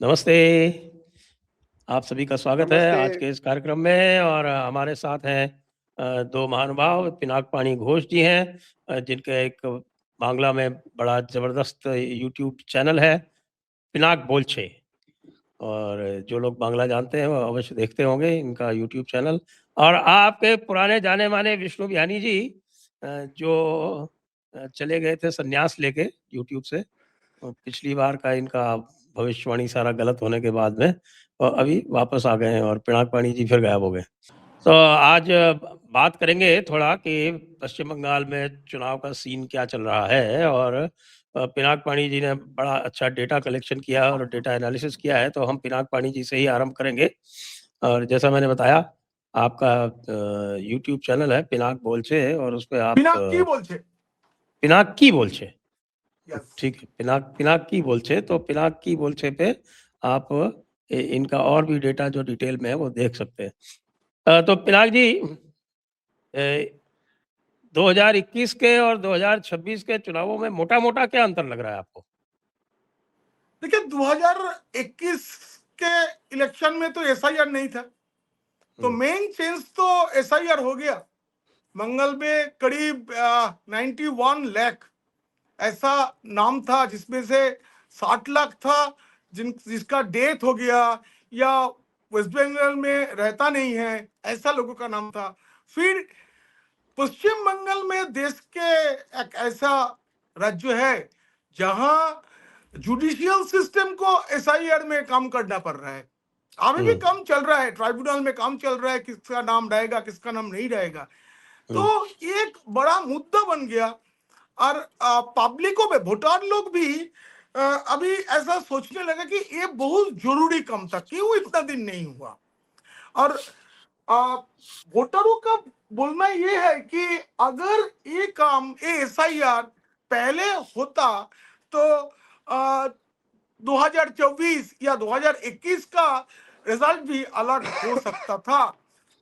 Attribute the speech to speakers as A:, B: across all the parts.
A: नमस्ते। आप सभी का स्वागत है आज
B: नमस्ते।
A: के इस कार्यक्रम में और हमारे साथ हैं दो महानुभाव पिनाक पाणी घोष जी हैं जिनके एक बांग्ला में बड़ा जबरदस्त यूट्यूब चैनल है पिनाक बोलछे और जो लोग बांग्ला जानते हैं वो अवश्य देखते होंगे इनका यूट्यूब चैनल। और आपके पुराने जाने माने विष्णु बिहानी जी जो चले गए थे संन्यास लेके यूट्यूब से पिछली बार का इनका भविष्यवाणी सारा गलत होने के बाद में और अभी वापस आ गए हैं और पिनाक पाणी जी फिर गायब हो गए। तो आज बात करेंगे थोड़ा कि पश्चिम बंगाल में चुनाव का सीन क्या चल रहा है और पिनाक पाणी जी ने बड़ा अच्छा डेटा कलेक्शन किया और डेटा एनालिसिस किया है, तो हम पिनाक पाणी जी से ही आरंभ करेंगे। और जैसा मैंने बताया आपका यूट्यूब चैनल है पिनाक बोलछे और उस पे आप
B: पिनाकी बोलछे।
A: पिनाक की बोलछे
B: यस।
A: ठीक है, पिनाक की बोलछे, तो पिनाक की बोलछे पे आप इनका और भी डेटा जो डिटेल में है वो देख सकते हैं। तो पिनाक जी 2021 के और 2026 के चुनावों में मोटा-मोटा क्या अंतर लग रहा है आपको?
B: देखिए 2021 के इलेक्शन में तो एसआईआर नहीं था, तो मेन चेंज तो एसआईआर हो गया। मंगल में करीब 91 लाख ऐसा नाम था जिसमें से 60 लाख था जिसका डेथ हो गया या वेस्ट बंगाल में रहता नहीं है, ऐसा लोगों का नाम था। फिर पश्चिम बंगाल में देश के एक ऐसा राज्य है जहां जुडिशियल सिस्टम को एसआईआर में काम करना पड़ रहा है। अभी भी काम चल रहा है, ट्राइब्यूनल में काम चल रहा है, किसका नाम रहेगा किसका नाम नहीं रहेगा। तो एक बड़ा मुद्दा बन गया और पब्लिकों में वोटर लोग भी अभी ऐसा सोचने लगे कि ये बहुत जरूरी काम था, क्यों इतना दिन नहीं हुआ। और वोटरों का बोलना ये है कि अगर ये काम ये एसआईआर पहले होता तो 2024 या 2021 का रिजल्ट भी अलग हो सकता था।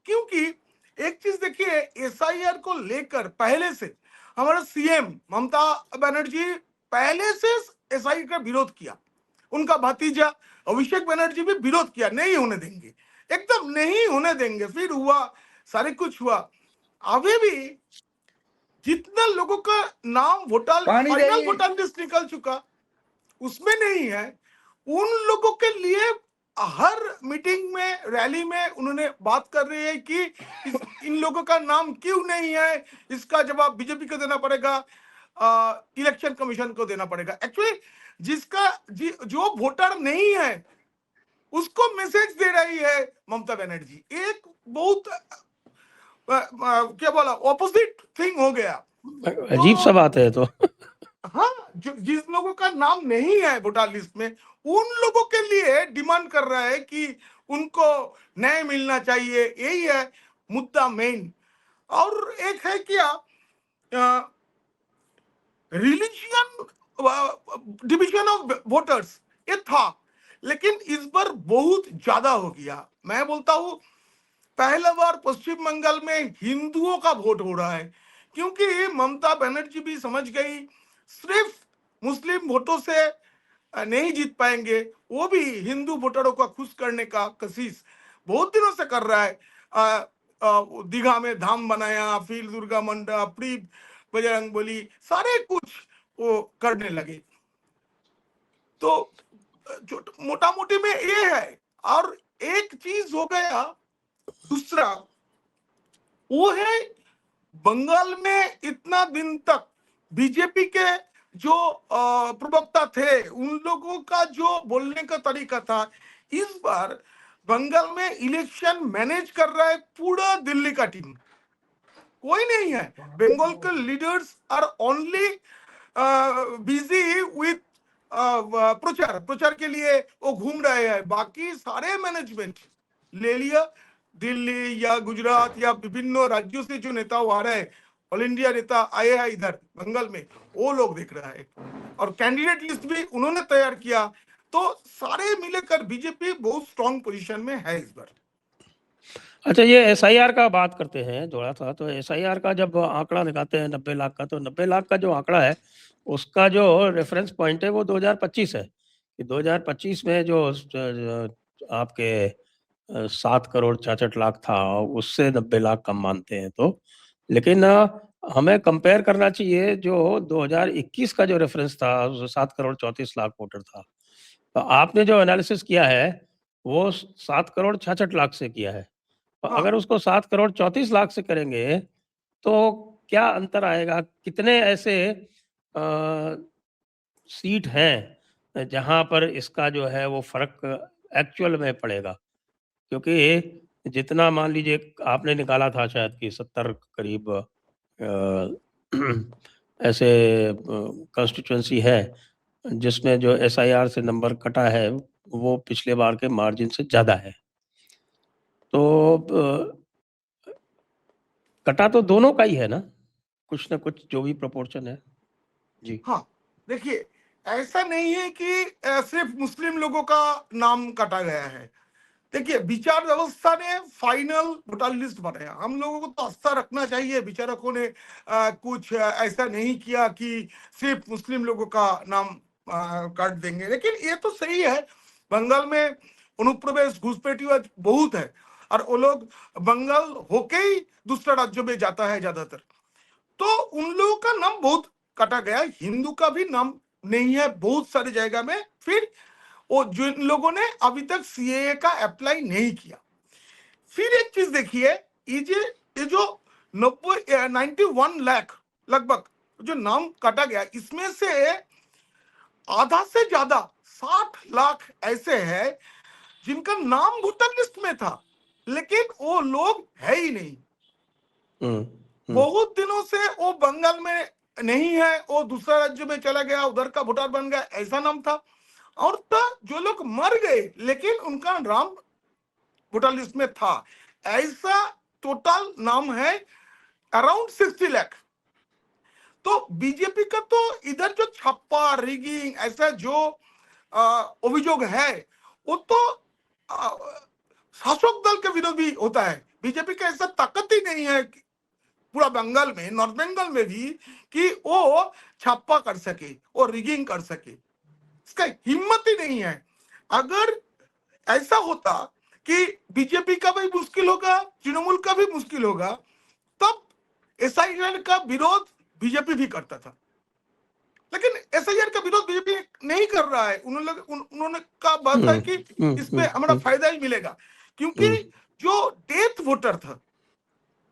B: क्योंकि एक चीज देखिए, एसआईआर को लेकर पहले से हमारा सीएम ममता बनर्जी पहले से एसआईआर का विरोध किया। उनका भतीजा अभिषेक बनर्जी भी विरोध किया, नहीं होने देंगे, एकदम नहीं होने देंगे। फिर हुआ, सारे कुछ हुआ। अभी भी जितना लोगों का नाम फाइनल वोटर लिस्ट निकल चुका उसमें नहीं है, उन लोगों के लिए हर मीटिंग में रैली में उन्होंने बात कर रही है कि इन लोगों का नाम क्यों नहीं है, इसका जवाब बीजेपी को देना पड़ेगा, इलेक्शन कमीशन को देना पड़ेगा। एक्चुअली जो वोटर नहीं है उसको मैसेज दे रही है ममता बनर्जी। एक बहुत क्या बोला ऑपोजिट थिंग हो गया।
A: अजीब सा बात है तो
B: हाँ, जिस लोगों का नाम नहीं है वोटर लिस्ट में उन लोगों के लिए डिमांड कर रहा है कि उनको न्याय मिलना चाहिए, यही है मुद्दा मेन। और एक है क्या, रिलीजियन डिविजन ऑफ वोटर्स, ये था, लेकिन इस बार बहुत ज्यादा हो गया। मैं बोलता हूं पहला बार पश्चिम बंगाल में हिंदुओं का वोट हो रहा है, क्योंकि ममता बनर्जी भी समझ गई सिर्फ मुस्लिम वोटों से नहीं जीत पाएंगे, वो भी हिंदू वोटरों को खुश करने का कोशिश बहुत दिनों से कर रहा है। दीघा में धाम बनाया, फिर दुर्गा मंडप, प्री बजरंग बली, सारे कुछ वो करने लगे। तो मोटा मोटी में ये है। और एक चीज हो गया, दूसरा वो है बंगाल में इतना दिन तक बीजेपी के जो प्रवक्ता थे उन लोगों का जो बोलने का तरीका था, इस बार बंगाल में इलेक्शन मैनेज कर रहा है पूरा दिल्ली का टीम, कोई नहीं है। बंगाल के leaders are only busy with प्रचार के लिए वो घूम रहे हैं, बाकी सारे मैनेजमेंट ले लिया। दिल्ली या गुजरात या विभिन्न राज्यों से जो नेता आ रहे हैं, ऑल इंडिया नेता आए हैं इधर बंगाल में, वो लोग देख रहा है। और कैंडिडेट लिस्ट भी उन्होंने तैयार किया। तो सारे मिलकर बीजेपी बहुत स्ट्रांग पोजीशन में है इस बार।
A: अच्छा, ये एसआईआर का बात करते हैं थोड़ा सा। तो एसआईआर का जब आंकड़ा दिखाते हैं 90 लाख का, तो 90 लाख का जो आंकड़ा है उसका जो रेफरेंस पॉइंट है वो 2025 है, कि 2025 में जो आपके 7 करोड़ 66 लाख था, उससे 90 लाख कम मानते हैं तो। लेकिन हमें कंपेयर करना चाहिए जो 2021 का जो रेफरेंस था, 7 करोड़ 34 लाख वोटर था। तो आपने जो एनालिसिस किया है, वो 7 करोड़ 66 लाख से किया है। तो
B: हाँ
A: अगर उसको 7 करोड़ 34 लाख से करेंगे, तो क्या अंतर आएगा? कितने ऐसे सीट हैं जहां पर इसका जो है वो फर्क एक्चुअल में पड़ेगा? क्योंकि जितना मान लीजिए आपने निकाला था शायद कि 70 करीब ऐसे कंस्टिट्यूएंसी है जिसमें जो एसआईआर से नंबर कटा है वो पिछले बार के मार्जिन से ज्यादा है। तो कटा तो दोनों का ही है ना, कुछ ना कुछ जो भी प्रोपोर्शन है। जी।
B: हाँ, देखिए, ऐसा नहीं है कि सिर्फ मुस्लिम लोगों का नाम काटा गया है। देखिए, विचार व्यवस्था ने फाइनल वोटर लिस्ट बनाया। हम लोगों को तो आस्था रखना चाहिए, विचारकों ने कुछ ऐसा नहीं किया कि सिर्फ मुस्लिम लोगों का नाम काट देंगे। लेकिन ये तो सही है, बंगाल में अनुप्रवेश घुसपैठियों बहुत है, और वो लोग बंगाल होके ही दूसरा राज्यों में जाता है ज्यादातर। तो उन लोगों का नाम बहुत काटा गया। हिंदू का भी नाम नहीं है बहुत सारी जगह में। फिर वो जिन लोगों ने अभी तक सीएए का अप्लाई नहीं किया। फिर एक चीज देखिए, ये जो 91 लाख लगभग जो नाम काटा गया, इसमें से आधा से ज्यादा 60 लाख ऐसे हैं जिनका नाम वोटर लिस्ट में था, लेकिन वो लोग है ही नहीं। बहुत दिनों से वो बंगाल में नहीं है, वो दूसरा राज्य में चला गया, उधर का वोटर बन गया, ऐसा नाम था। और तो जो लोग मर गए लेकिन उनका नाम वोटर लिस्ट में था, ऐसा टोटल नाम है अराउंड 60 लाख। तो बीजेपी का तो इधर जो छप्पा रिगिंग ऐसा जो अभियोग है, वो तो शासक दल के विरोधी होता है। बीजेपी का ऐसा ताकत ही नहीं है पूरा बंगाल में, नॉर्थ बंगाल में भी, कि वो छापा कर सके, वो रिगिंग कर सके। इसका हिम्मत ही नहीं है। अगर ऐसा होता कि बीजेपी का भी मुश्किल होगा, तृणमूल का भी मुश्किल होगा, तब एसआईआर का विरोध बीजेपी भी करता था। लेकिन एसआईआर का विरोध बीजेपी नहीं कर रहा है। उन्होंने कहा बात है कि इसमें हमारा फायदा ही मिलेगा, क्योंकि जो डेथ वोटर था,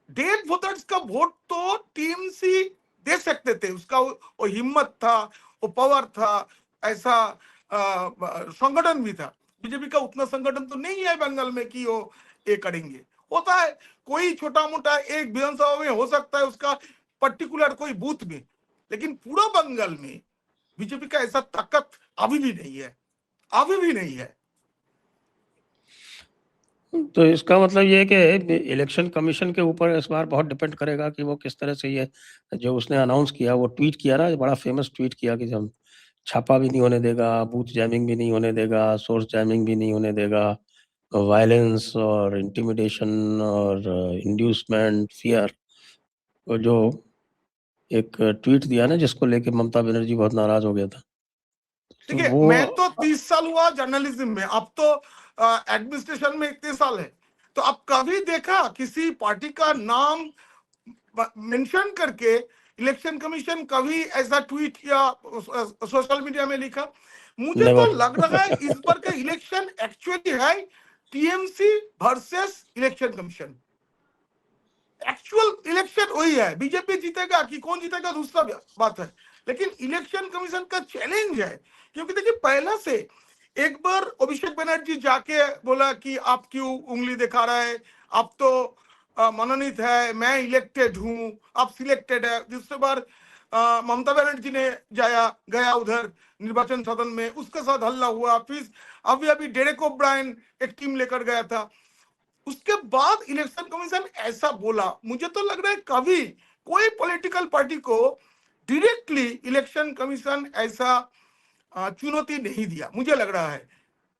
B: डेथ वोटर्स का वोट तो टीएमसी दे सकते थे। उसका वो हिम्मत था, वो पावर था, ऐसा संगठन भी था। बीजेपी का उतना संगठन तो नहीं है बंगाल में कि वो ये करेंगे। होता है कोई छोटा मोटा एक विधानसभा में हो सकता है, उसका पर्टिकुलर कोई बूथ में, लेकिन पूरा बंगाल में बीजेपी का ऐसा ताकत अभी भी नहीं है, अभी भी नहीं है।
A: तो इसका मतलब ये है कि इलेक्शन कमीशन के ऊपर इस बार बहुत डिपेंड करेगा कि वो किस तरह से ये जो उसने अनाउंस किया, वो ट्वीट किया ना, बड़ा फेमस ट्वीट किया कि हम छापा भी नहीं होने देगा, बूथ जैमिंग भी नहीं होने देगा, सोर्स जैमिंग भी नहीं होने देगा, वायलेंस और इंटिमिडेशन और इंड्यूसमेंट फियर, और जो एक ट्वीट दिया ना जिसको लेके ममता बनर्जी बहुत नाराज हो गया था। तो
B: देखिए,
A: वो
B: मैं तो 30 साल हुआ जर्नलिज्म में, अब तो एडमिनिस्ट्रेशन में इतने साल है। तो अब कभी देखा किसी पार्टी का नाम मेंशन करके इलेक्शन कमीशन कभी ऐसा ट्वीट या सोशल मीडिया में लिखा? मुझे तो
A: नेवर।
B: लग रहा है इस बार का इलेक्शन एक्चुअली है TMC versus election commission. Actual election वही है, बीजेपी जीतेगा कि कौन जीतेगा दूसरा बात है, लेकिन इलेक्शन कमीशन का चैलेंज है। क्योंकि देखिए, पहला से एक बार अभिषेक बनर्जी जाके बोला कि आप क्यों उंगली दिखा रहा है, आप तो मनोनीत है, मैं इलेक्टेड हूं, आप सिलेक्टेड है। दूसरी बार ममता बनर्जी ने गया उधर निर्वाचन सदन में, उसके साथ हल्ला हुआ। फिर अभी अभी डेरेक ओब्रायन एक टीम लेकर गया था, उसके बाद इलेक्शन कमीशन ऐसा बोला। मुझे तो लग रहा है कभी कोई पॉलिटिकल पार्टी को डायरेक्टली इलेक्शन कमीशन ऐसा चुनौती नहीं दिया, मुझे लग रहा है।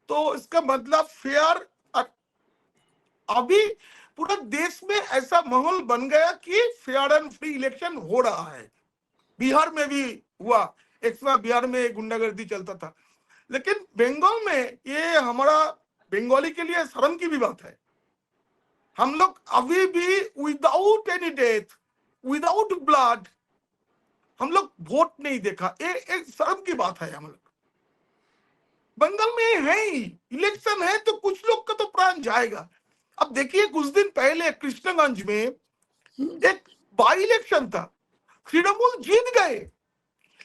B: तो इसका मतलब फेयर, अभी पूरा देश में ऐसा माहौल बन गया कि फेयर एंड फ्री इलेक्शन हो रहा है। बिहार में भी हुआ, एक समय बिहार में गुंडागर्दी चलता था, लेकिन बंगाल में ये हमारा बंगाली के लिए शर्म की भी बात है, हम लोग अभी भी without any death, without blood हम लोग वोट नहीं देखा। ये एक शर्म की बात है। हम लोग बंगाल में है ही, इलेक्शन है तो कुछ लोग का तो प्राण जाएगा। अब देखिए कुछ दिन पहले कृष्णगंज में एक बाई इलेक्शन था, तृणमूल जीत गए,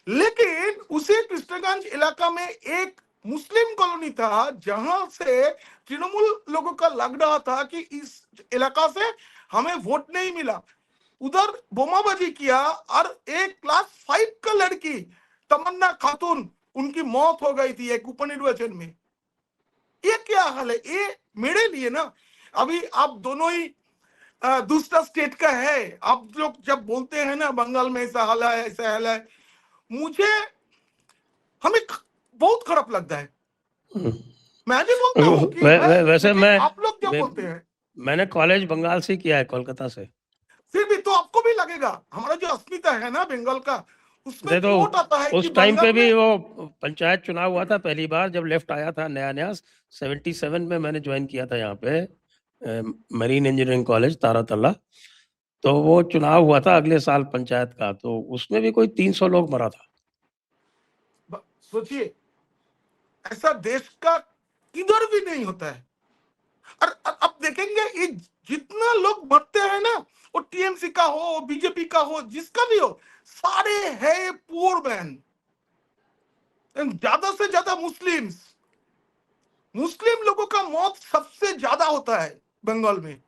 B: लेकिन उसे कृष्णगंज इलाका में एक मुस्लिम कॉलोनी था जहां से तृणमूल लोगों का लग रहा था कि इस इलाका से हमें वोट नहीं मिला, उधर बोमाबाजी किया और एक क्लास 5 का लड़की तमन्ना खातून उनकी मौत हो गई थी एक उपनिर्वाचन में। ये क्या हाल है? ये मेरे लिए ना, अभी आप दोनों ही दूसरा स्टेट का है, आप लोग जब बोलते हैं ना बंगाल में ऐसा हाल है ऐसा हाल है, मुझे हमें बहुत खराब लगता है। मैं भी बोलता हूँ कि है,
A: वैसे
B: लेकिन
A: मैं
B: आप लोग क्या बोलते हैं?
A: मैंने कॉलेज बंगाल से किया है, कोलकाता से।
B: फिर भी तो आपको भी लगेगा हमारा जो अस्मिता है ना बंगाल का, उसमें
A: नहीं तो
B: चोट आता है कि
A: उस टाइम पे
B: बंगाल
A: भी
B: में।
A: वो पंचायत चुनाव हुआ था पहली बार जब लेफ्ट आया था नया नया, 77 में मैंने ज्वाइन किया था यहाँ पे मरीन इंजीनियरिंग कॉलेज तारातल्ला। तो वो चुनाव हुआ था अगले साल पंचायत का, तो उसमें भी कोई 300 लोग मरा था।
B: सोचिए, ऐसा देश का किधर भी नहीं होता है। और अब देखेंगे ये जितना लोग मरते हैं ना, वो टीएमसी का हो बीजेपी का हो जिसका भी हो, सारे है पुअर मैन, ज्यादा से ज्यादा मुस्लिम लोगों का मौत सबसे ज्यादा होता है बंगाल में,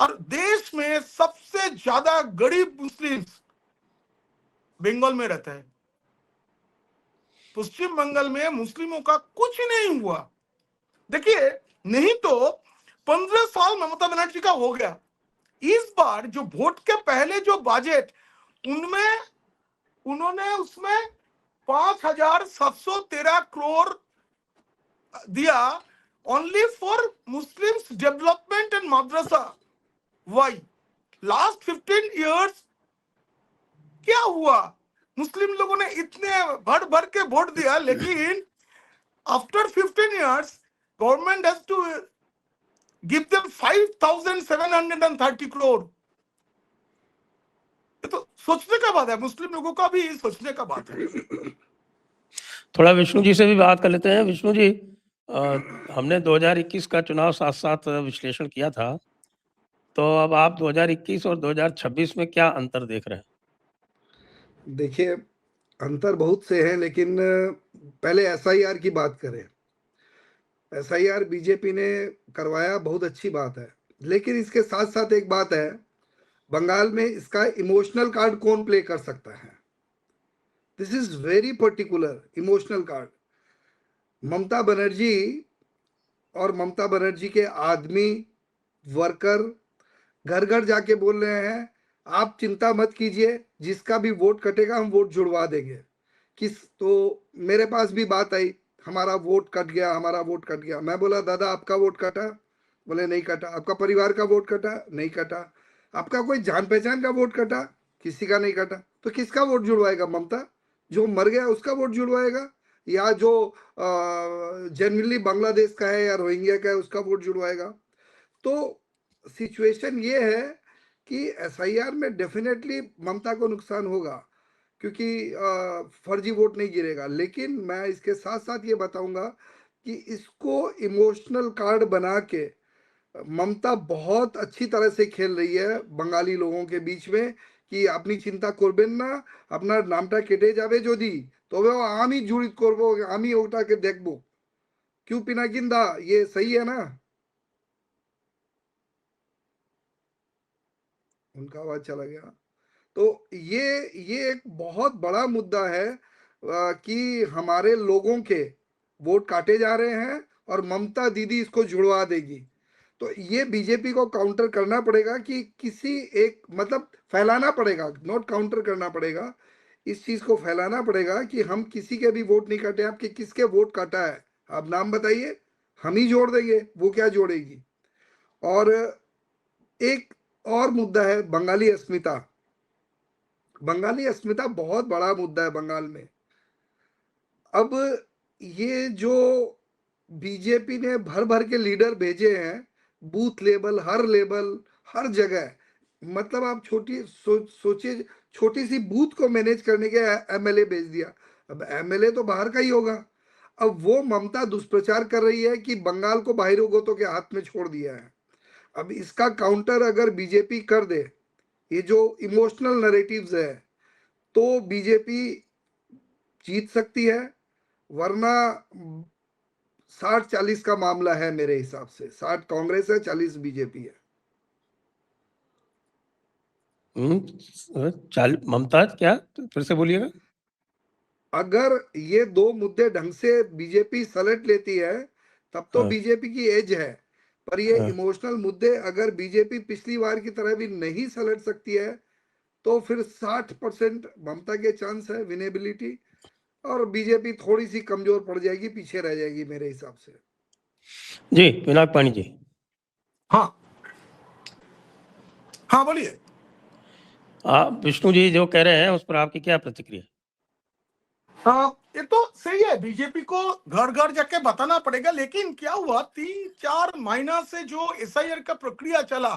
B: और देश में सबसे ज्यादा गरीब मुस्लिम बंगाल में रहता है। पश्चिम बंगाल में मुस्लिमों का कुछ नहीं हुआ। देखिए, नहीं तो 15 साल ममता बनर्जी का हो गया, इस बार जो वोट के पहले जो बजट उनमें उन्होंने उसमें 5,713 करोड़ दिया only for Muslims development and madrasa. Why? Last 15 years क्या हुआ? मुस्लिम लोगों ने इतने भर भर के वोट दिया, लेकिन after 15 years government has to give them 5,730 crore. ये तो सोचने का बात है, मुस्लिम लोगों का भी सोचने का बात है।
A: थोड़ा विष्णु जी से भी बात कर लेते हैं। विष्णु जी, हमने 2021 का चुनाव साथ साथ विश्लेषण किया था, तो अब आप 2021 और 2026 में क्या अंतर देख रहे हैं?
C: देखिए, अंतर बहुत से हैं, लेकिन पहले एसआईआर की बात करें। एसआईआर बीजेपी ने करवाया, बहुत अच्छी बात है, लेकिन इसके साथ साथ एक बात है, बंगाल में इसका इमोशनल कार्ड कौन प्ले कर सकता है? This is very particular, emotional card. Mamata Banerjee और ममता बनर्जी के आदमी, वर्कर घर घर जाके बोल रहे हैं, आप चिंता मत कीजिए, जिसका भी वोट कटेगा हम वोट जुड़वा देंगे। तो मेरे पास भी बात आई, हमारा वोट कट गया, हमारा वोट कट गया। मैं बोला, दादा आपका वोट कटा? बोले नहीं कटा। आपका परिवार का वोट कटा? नहीं कटा। आपका कोई जान पहचान का वोट कटा? किसी का नहीं कटा। तो किसका वोट जुड़वाएगा? ममता? जो मर गया उसका वोट जुड़वाएगा, या जो जनरली बांग्लादेश का है या रोहिंग्या का है उसका वोट जुड़वाएगा? तो सिचुएशन ये है कि एसआईआर में डेफिनेटली ममता को नुकसान होगा, क्योंकि फर्जी वोट नहीं गिरेगा। लेकिन मैं इसके साथ साथ ये बताऊंगा कि इसको इमोशनल कार्ड बना के ममता बहुत अच्छी तरह से खेल रही है बंगाली लोगों के बीच में, कि अपनी चिंता করবেন না, আপনার নামটা কেটে যাবে যদি, তবেও আমি জড়িত করব, আমি ওটাকে দেখব। क्यों पिनाकिंदा, ये सही है ना? उनका आवाज चला गया। तो ये एक बहुत बड़ा मुद्दा है कि हमारे लोगों के वोट काटे जा रहे हैं और ममता दीदी इसको जुड़वा देगी। तो ये बीजेपी को काउंटर करना पड़ेगा, कि किसी एक, मतलब फैलाना पड़ेगा, नॉट काउंटर करना पड़ेगा, इस चीज को फैलाना पड़ेगा कि हम किसी के भी वोट नहीं काटे। आपके किसके वोट काटा है आप नाम बताइए, हम ही जोड़ देंगे। वो क्या जोड़ेगी? और एक और मुद्दा है बंगाली अस्मिता। बंगाली अस्मिता बहुत बड़ा मुद्दा है बंगाल में। अब ये जो बीजेपी ने भर भर के लीडर भेजे हैं, बूथ लेवल, हर जगह, मतलब आप सोचिए, छोटी सी बूथ को मैनेज करने के एमएलए भेज दिया। अब एमएलए तो बाहर का ही होगा। अब वो ममता दुष्प्रचार कर रही है कि बंगाल को बहिर्गतों के हाथ में छोड़ दिया है। अब इसका काउंटर अगर बीजेपी कर दे, ये जो इमोशनल नैरेटिव्स है, तो बीजेपी जीत सकती है, वरना 60-40 का मामला है मेरे हिसाब से। 60 कांग्रेस है, 40 बीजेपी है।
A: ममता क्या, फिर से बोलिएगा।
C: अगर ये दो मुद्दे ढंग से बीजेपी सलट लेती है, तब तो
A: हाँ,
C: बीजेपी की एज है। पर ये
A: हाँ।
C: इमोशनल मुद्दे अगर बीजेपी पिछली बार की तरह भी नहीं सलट सकती है, तो फिर 60% ममता के चांस है विनेबिलिटी, और बीजेपी थोड़ी सी कमजोर पड़ जाएगी, पीछे रह जाएगी मेरे हिसाब से।
A: जी, पिनाक पानी जी।
B: हाँ हाँ बोलिए।
A: आप विष्णु जी जो कह रहे हैं उस पर आपकी क्या प्रतिक्रिया?
B: ये तो सही है, बीजेपी को घर घर जाके बताना पड़ेगा। लेकिन क्या हुआ, 3-4 महीना से जो एसआईआर का प्रक्रिया चला,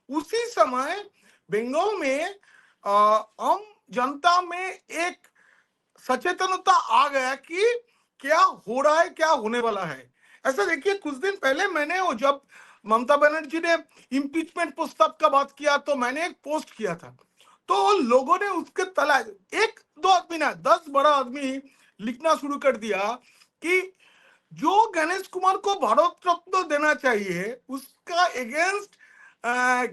B: उसी समय बंगाल में आम जनता में एक सचेतनता आ गया कि क्या हो रहा है, क्या होने वाला है। ऐसा देखिए, कुछ दिन पहले मैंने, वो जब ममता बनर्जी ने इम्पीचमेंट प्रस्ताव का बात किया, तो मैंने एक पोस्ट किया था, तो लोगों ने उसके तला, एक दो आदमी ना 10 बड़ा आदमी लिखना शुरू कर दिया कि जो गणेश कुमार को भारत रत्न देना चाहिए, उसका एगेंस्ट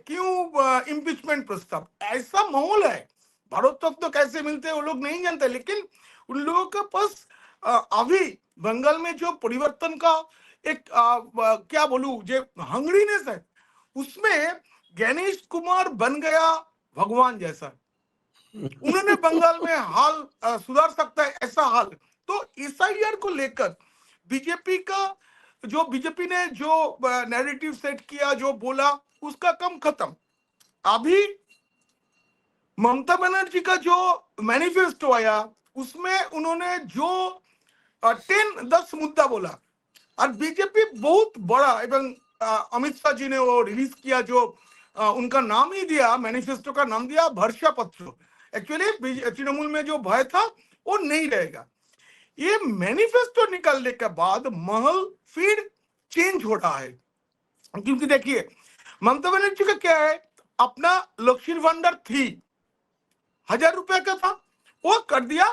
B: क्यों इम्पीचमेंट प्रस्ताव। ऐसा माहौल है। भारत रत्न कैसे मिलते हैं वो लोग नहीं जानते, लेकिन उन लोगों के पास अभी बंगाल में जो परिवर्तन का एक क्या बोलूं, जो हंग्रीनेस है, उसमें गणेश कुमार बन गया भगवान जैसा। उन्होंने बंगाल में हाल सुधार सकता है, ऐसा हाल। तो एसआईआर को लेकर बीजेपी ने जो नैरेटिव सेट किया, जो बोला, उसका काम खत्म। अभी ममता बनर्जी का जो मैनिफेस्टो आया, उसमें उन्होंने जो 10 मुद्दा बोला, और बीजेपी बहुत बड़ा, एवं अमित शाह जी ने वो रिलीज किया, जो उनका नाम ही दिया, मैनिफेस्टो का नाम दिया भरसा पत्र। एक्चुअली तृणमूल में जो भय था वो नहीं रहेगा। ये मैनिफेस्टो निकलने के बाद महल फिर चेंज हो रहा है। क्योंकि देखिए, ममता बनर्जी का क्या है, अपना लक्ष्मी भंडार थी 1000 रुपए का था, वो कर दिया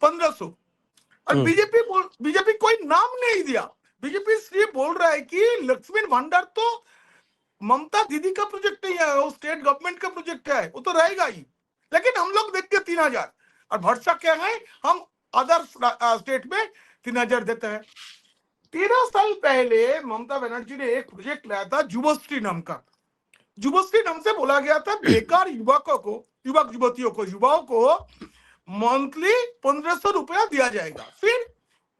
B: 1500। और बीजेपी कोई नाम नहीं दिया। बीजेपी सिर्फ बोल रहा है कि लक्ष्मी भंडार तो ममता दीदी का प्रोजेक्ट नहीं है, वो स्टेट गवर्नमेंट का प्रोजेक्ट है, वो तो रहेगा ही। लेकिन हम लोग देख के 3000, और भरोसा क्या है, हम अदर स्टेट में 3000 देते हैं। 13 साल पहले ममता बनर्जी ने एक प्रोजेक्ट लाया था युवश्री नाम का। युवश्री नाम से बोला गया था बेकार युवकों को, युवक युवतियों को, युवाओं को मंथली 1500 रुपया दिया जाएगा। फिर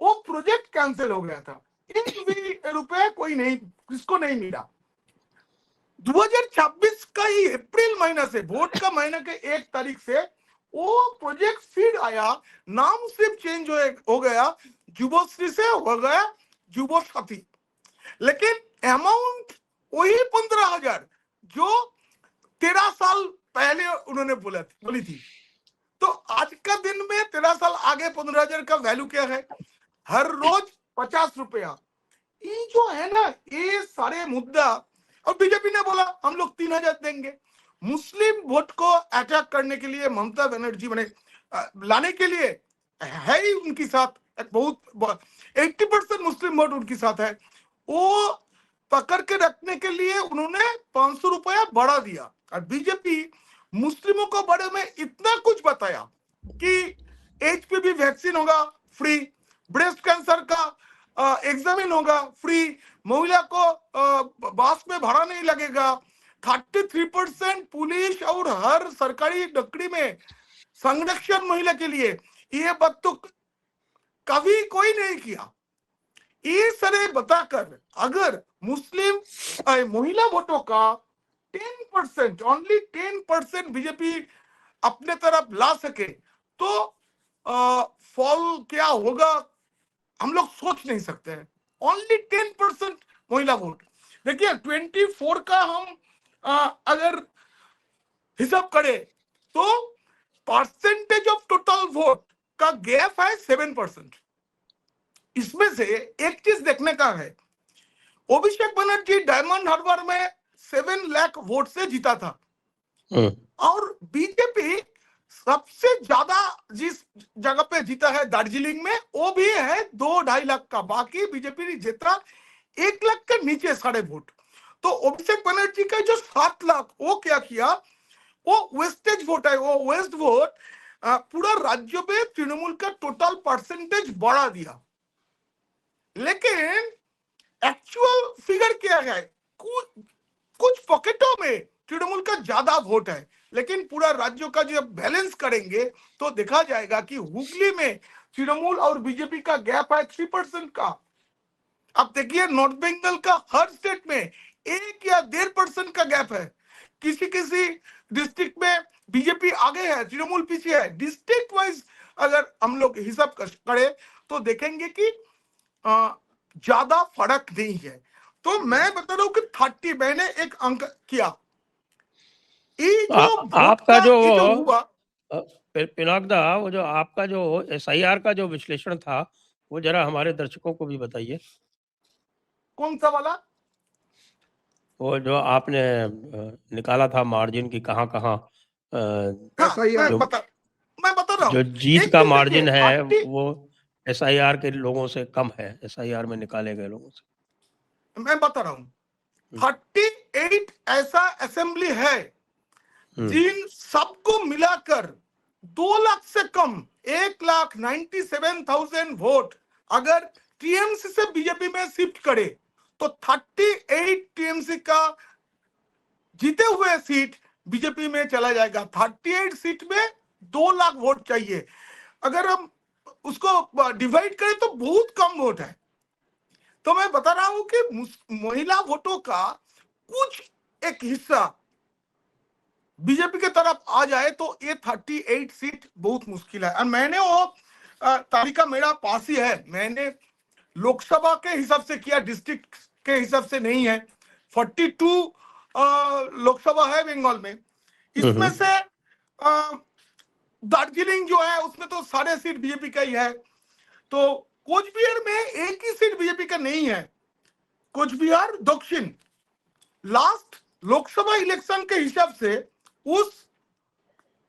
B: वो प्रोजेक्ट कैंसिल हो गया था। 1 रुपया कोई नहीं, किसको नहीं मिला। 2026 का ही अप्रैल महीना से, वोट का महीना के 1 तारीख से वो प्रोजेक्ट फिर आया, नाम सिर्फ चेंज हो गया, युवश्री से हो गया युवा साथी। लेकिन अमाउंट वही 15,000 जो 13 साल पहले उन्होंने बोली थी। तो आज का दिन में 13 साल आगे 15,000 का वैल्यू क्या है, हर रोज 50 रुपया। ये जो है ना, ये सारे मुद्दा, और बीजेपी ने बोला हम लोग 3,000 देंगे। मुस्लिम वोट को अटैक करने के लिए ममता बनर्जी बने लाने के लिए है ही उनके साथ, एक बहुत 80% मुस्लिम वोट उनके साथ है। वो पकड़ के रखने के लिए उन्होंने 500 रुपया बढ़ा दिया। और बीजेपी मुस्लिमों को बड़े में इतना कुछ बताया कि एचपीवी वैक्सीन होगा फ्री, ब्रेस्ट कैंसर का एग्जामिन होगा फ्री, महिला को बस में भाड़ा नहीं लगेगा, 33% पुलिस और हर सरकारी नौकरी में संरक्षण महिला के लिए। ये बात तो कभी कोई नहीं किया। ये सारे बताकर अगर मुस्लिम महिला वोटों का 10%, ओनली 10% बीजेपी अपने तरफ ला सके, तो फॉल क्या होगा हम लोग सोच नहीं सकते हैं। ओनली 10% महिला वोट। देखिए 24 का हम अगर हिसाब करें तो परसेंटेज ऑफ टोटल वोट का गैप है 7%। इसमें से एक चीज देखने का है, अभिषेक बनर्जी डायमंड हार्बर में 7 लाख वोट से जीता था और बीजेपी सबसे ज्यादा जिस जगह पे जीता है दार्जिलिंग में, वो भी है 2-2.5 लाख का। बाकी बीजेपी ने जीता 1 लाख के नीचे सारे वोट। तो अभिषेक बनर्जी का जो 7 लाख वो क्या किया, वो वेस्टेज वोट है, वो वेस्ट वोट पूरा राज्य में तृणमूल का टोटल परसेंटेज बढ़ा दिया। लेकिन एक्चुअल फिगर क्या है, कुछ पॉकेटों में तृणमूल का ज्यादा वोट है, लेकिन पूरा राज्यों का जब बैलेंस करेंगे तो देखा जाएगा कि हुगली में तृणमूल और बीजेपी का गैप है 3% का। अब देखिए नॉर्थ बंगाल का हर स्टेट में 1 या 1.5% का गैप है। किसी किसी डिस्ट्रिक्ट में बीजेपी आगे है, तृणमूल पीछे है। डिस्ट्रिक्ट वाइज अगर हम लोग हिसाब करें तो देखेंगे कि ज्यादा फर्क नहीं है। तो मैं बता रहा हूं कि 30 मैंने एक अंक किया, ये जो वोट
A: आपका
B: का
A: जो
B: ये जो हुआ।
A: पिनाकदा, वो जो आपका जो SIR का जो विश्लेषण था वो जरा हमारे दर्शकों को भी बताइए।
B: कौन सा वाला?
A: वो जो आपने निकाला था मार्जिन की कहाँ कहाँ
B: हाँ,
C: SIR
B: मैं बता रहा
A: जो
B: हूँ।
A: जीत
B: एक
A: का
B: चीज देखिए,
A: मार्जिन है
B: 30
A: वो SIR के लोगों से कम है, SIR में निकाले गए लोगों से।
B: मैं बता रहा हूँ 38 ऐसा असेंबली है जिन सबको मिलाकर 2 लाख से कम 1,97,000 वोट अगर टीएमसी से बीजेपी में शिफ्ट करे तो 38 टीएमसी का जीते हुए सीट बीजेपी में चला जाएगा। 38 सीट में 2 लाख वोट चाहिए। अगर हम उसको डिवाइड करें तो बहुत कम वोट है। तो मैं बता रहा हूं कि महिला वोटों का कुछ एक हिस्सा बीजेपी की तरफ आ जाए तो ये 38 सीट बहुत मुश्किल है। और मैंने वो तालिका मेरा पास ही है, मैंने लोकसभा के हिसाब से किया, डिस्ट्रिक्ट के हिसाब से नहीं है। 42 लोकसभा है बंगाल में, इसमें से दार्जिलिंग जो है उसमें तो सारे सीट बीजेपी का ही है। तो कोच बिहार में एक ही सीट बीजेपी का नहीं है, कोच बिहार दक्षिण। लास्ट लोकसभा इलेक्शन के हिसाब से उस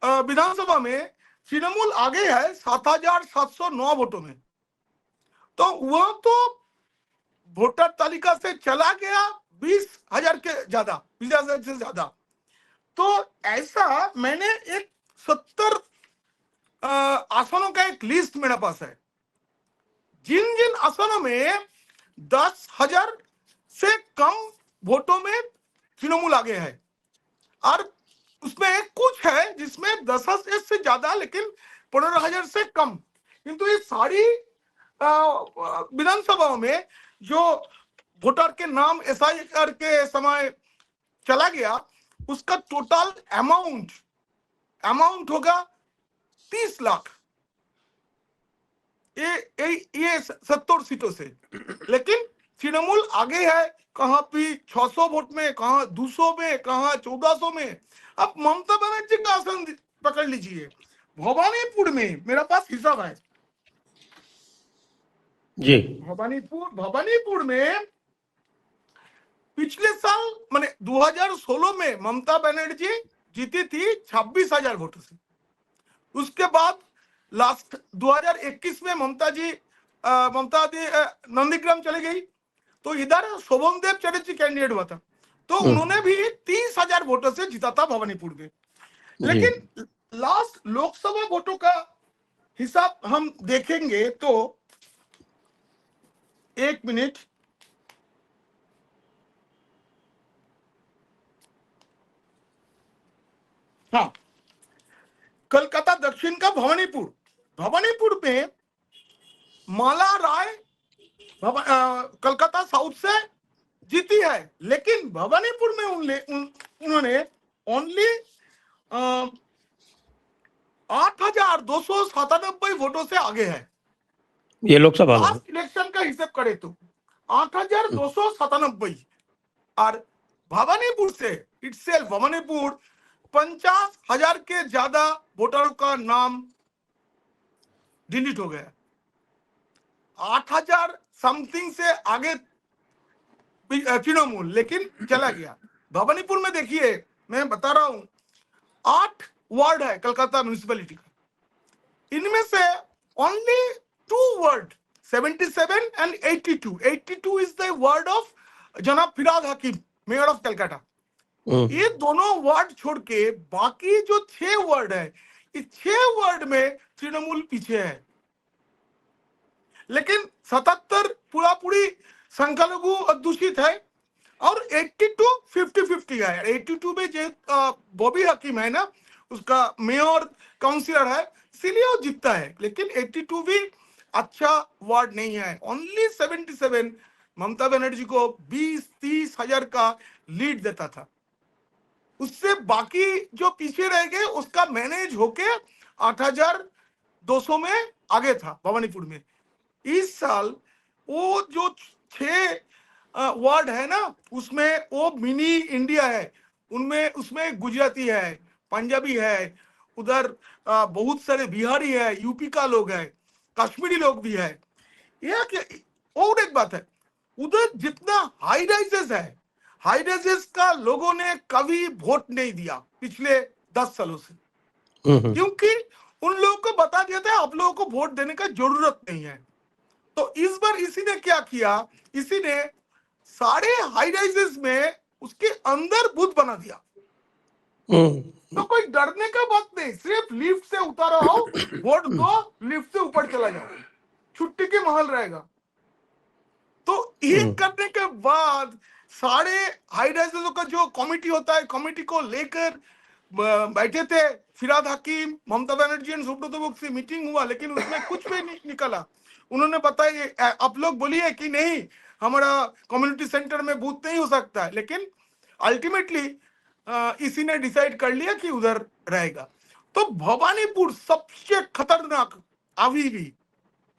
B: विधानसभा में तृणमूल आगे है 7,709 वोटों में। तो वह तो वोटर तालिका से चला गया 20,000 के ज्यादा, 20,000 से ज्यादा। तो ऐसा मैंने एक 70 आसनों का एक लिस्ट मेरे पास है, जिन जिन आसनों में 10,000 से कम वोटों में तृणमूल आगे है, और उसमें एक कुछ है जिसमें 10,000 से ज्यादा लेकिन 15,000 से कम। किंतु ये सारी विधानसभाओं में जो वोटर के नाम SIR के समय चला गया उसका टोटल अमाउंट होगा 30 लाख। ये 70 सीटों से। लेकिन तृणमूल आगे है, कहां भी 600 वोट में, कहां 200 में, कहां 1400 में। अब ममता बनर्जी का आसन पकड़ लीजिए, भवानीपुर में मेरा पास हिसाब है
A: जी।
B: भवानीपुर में पिछले साल माने 2016 में ममता बनर्जी जीती थी 26,000 वोटों से। उसके बाद लास्ट 2021 में ममता दी नंदीग्राम चली गई, तो इधर शोभनदेव चटर्जी कैंडिडेट हुआ था, तो उन्होंने भी 30,000 वोटों से जीता था भवानीपुर में। लेकिन लास्ट लोकसभा वोटों का हिसाब हम देखेंगे तो, एक मिनट, हाँ, कलकत्ता दक्षिण का भवानीपुर में माला राय कलकत्ता साउथ से जीती है, लेकिन भवानीपुर में उन्होंने ओनली 8,297 वोटों से आगे है।
A: ये लोकसभा में
B: लास्ट इलेक्शन का हिसाब करे तो 8,297 और भवानीपुर से इटसेल्फ भवानीपुर 50,000 के ज्यादा वोटरों का नाम डिलीट हो गया। 8,000 समथिंग से आगे तृणमूल लेकिन चला गया। भवानीपुर में देखिए, मैं बता रहा हूं 8 वार्ड है कलकत्ता म्यूनिसिपैलिटी का, इनमें से only 2 ward 77 and 82 82 is the ward of जनाब फिराद हकीम, मेयर ऑफ कलकत्ता। ये दोनों वार्ड छोड़ के बाकी जो 6 वार्ड है, इस 6 वार्ड में तृणमूल पीछे है। लेकिन 77 पूरा पूरी संख्यालघु अध्युषित है और 82 50-50 है। 82 में जो बॉबी हकीम है ना, उसका मेयर काउंसिलर है, इसीलिए वो जीतता है। लेकिन 82 भी अच्छा वार्ड नहीं है। ओनली 77 ममता बनर्जी को 20-30 हजार का लीड देता था। उससे बाकी जो पीछे रह गए उसका मैनेज होके 8,200 में आगे था भवानीपुर में। इस साल वो जो 6 वार्ड है ना, उसमें वो मिनी इंडिया है। उनमें उसमें गुजराती है, पंजाबी है, उधर बहुत सारे बिहारी है, यूपी का लोग है, कश्मीरी लोग भी है। और एक बात है, उधर जितना हाई राइजेस है, हाई राइजेस का लोगों ने कभी वोट नहीं दिया पिछले 10 सालों से, क्योंकि उन लोगों को बता दिया था आप लोगों को वोट देने का जरूरत नहीं है। तो इस बार इसी ने क्या किया, इसी ने सारे हाई राइजेस में उसके अंदर बूथ बना दिया। तो कोई डरने का बात नहीं, सिर्फ लिफ्ट से उतारा हो, वोट दो, लिफ्ट से ऊपर चला जाओ, छुट्टी के माहौल रहेगा। तो ये करने के बाद सारे हाई राइजेस का जो कमेटी होता है, कमेटी को लेकर बैठे थे फिराद हकीम, ममता बनर्जी एंड सुब्रतो बक्सी, मीटिंग हुआ, लेकिन उसमें कुछ भी नहीं निकला। उन्होंने बताया आप लोग बोलिए कि नहीं हमारा कम्युनिटी सेंटर में बूथ नहीं हो सकता है, लेकिन अल्टीमेटली इसी ने डिसाइड कर लिया कि उधर रहेगा। तो भवानीपुर सबसे खतरनाक अभी भी,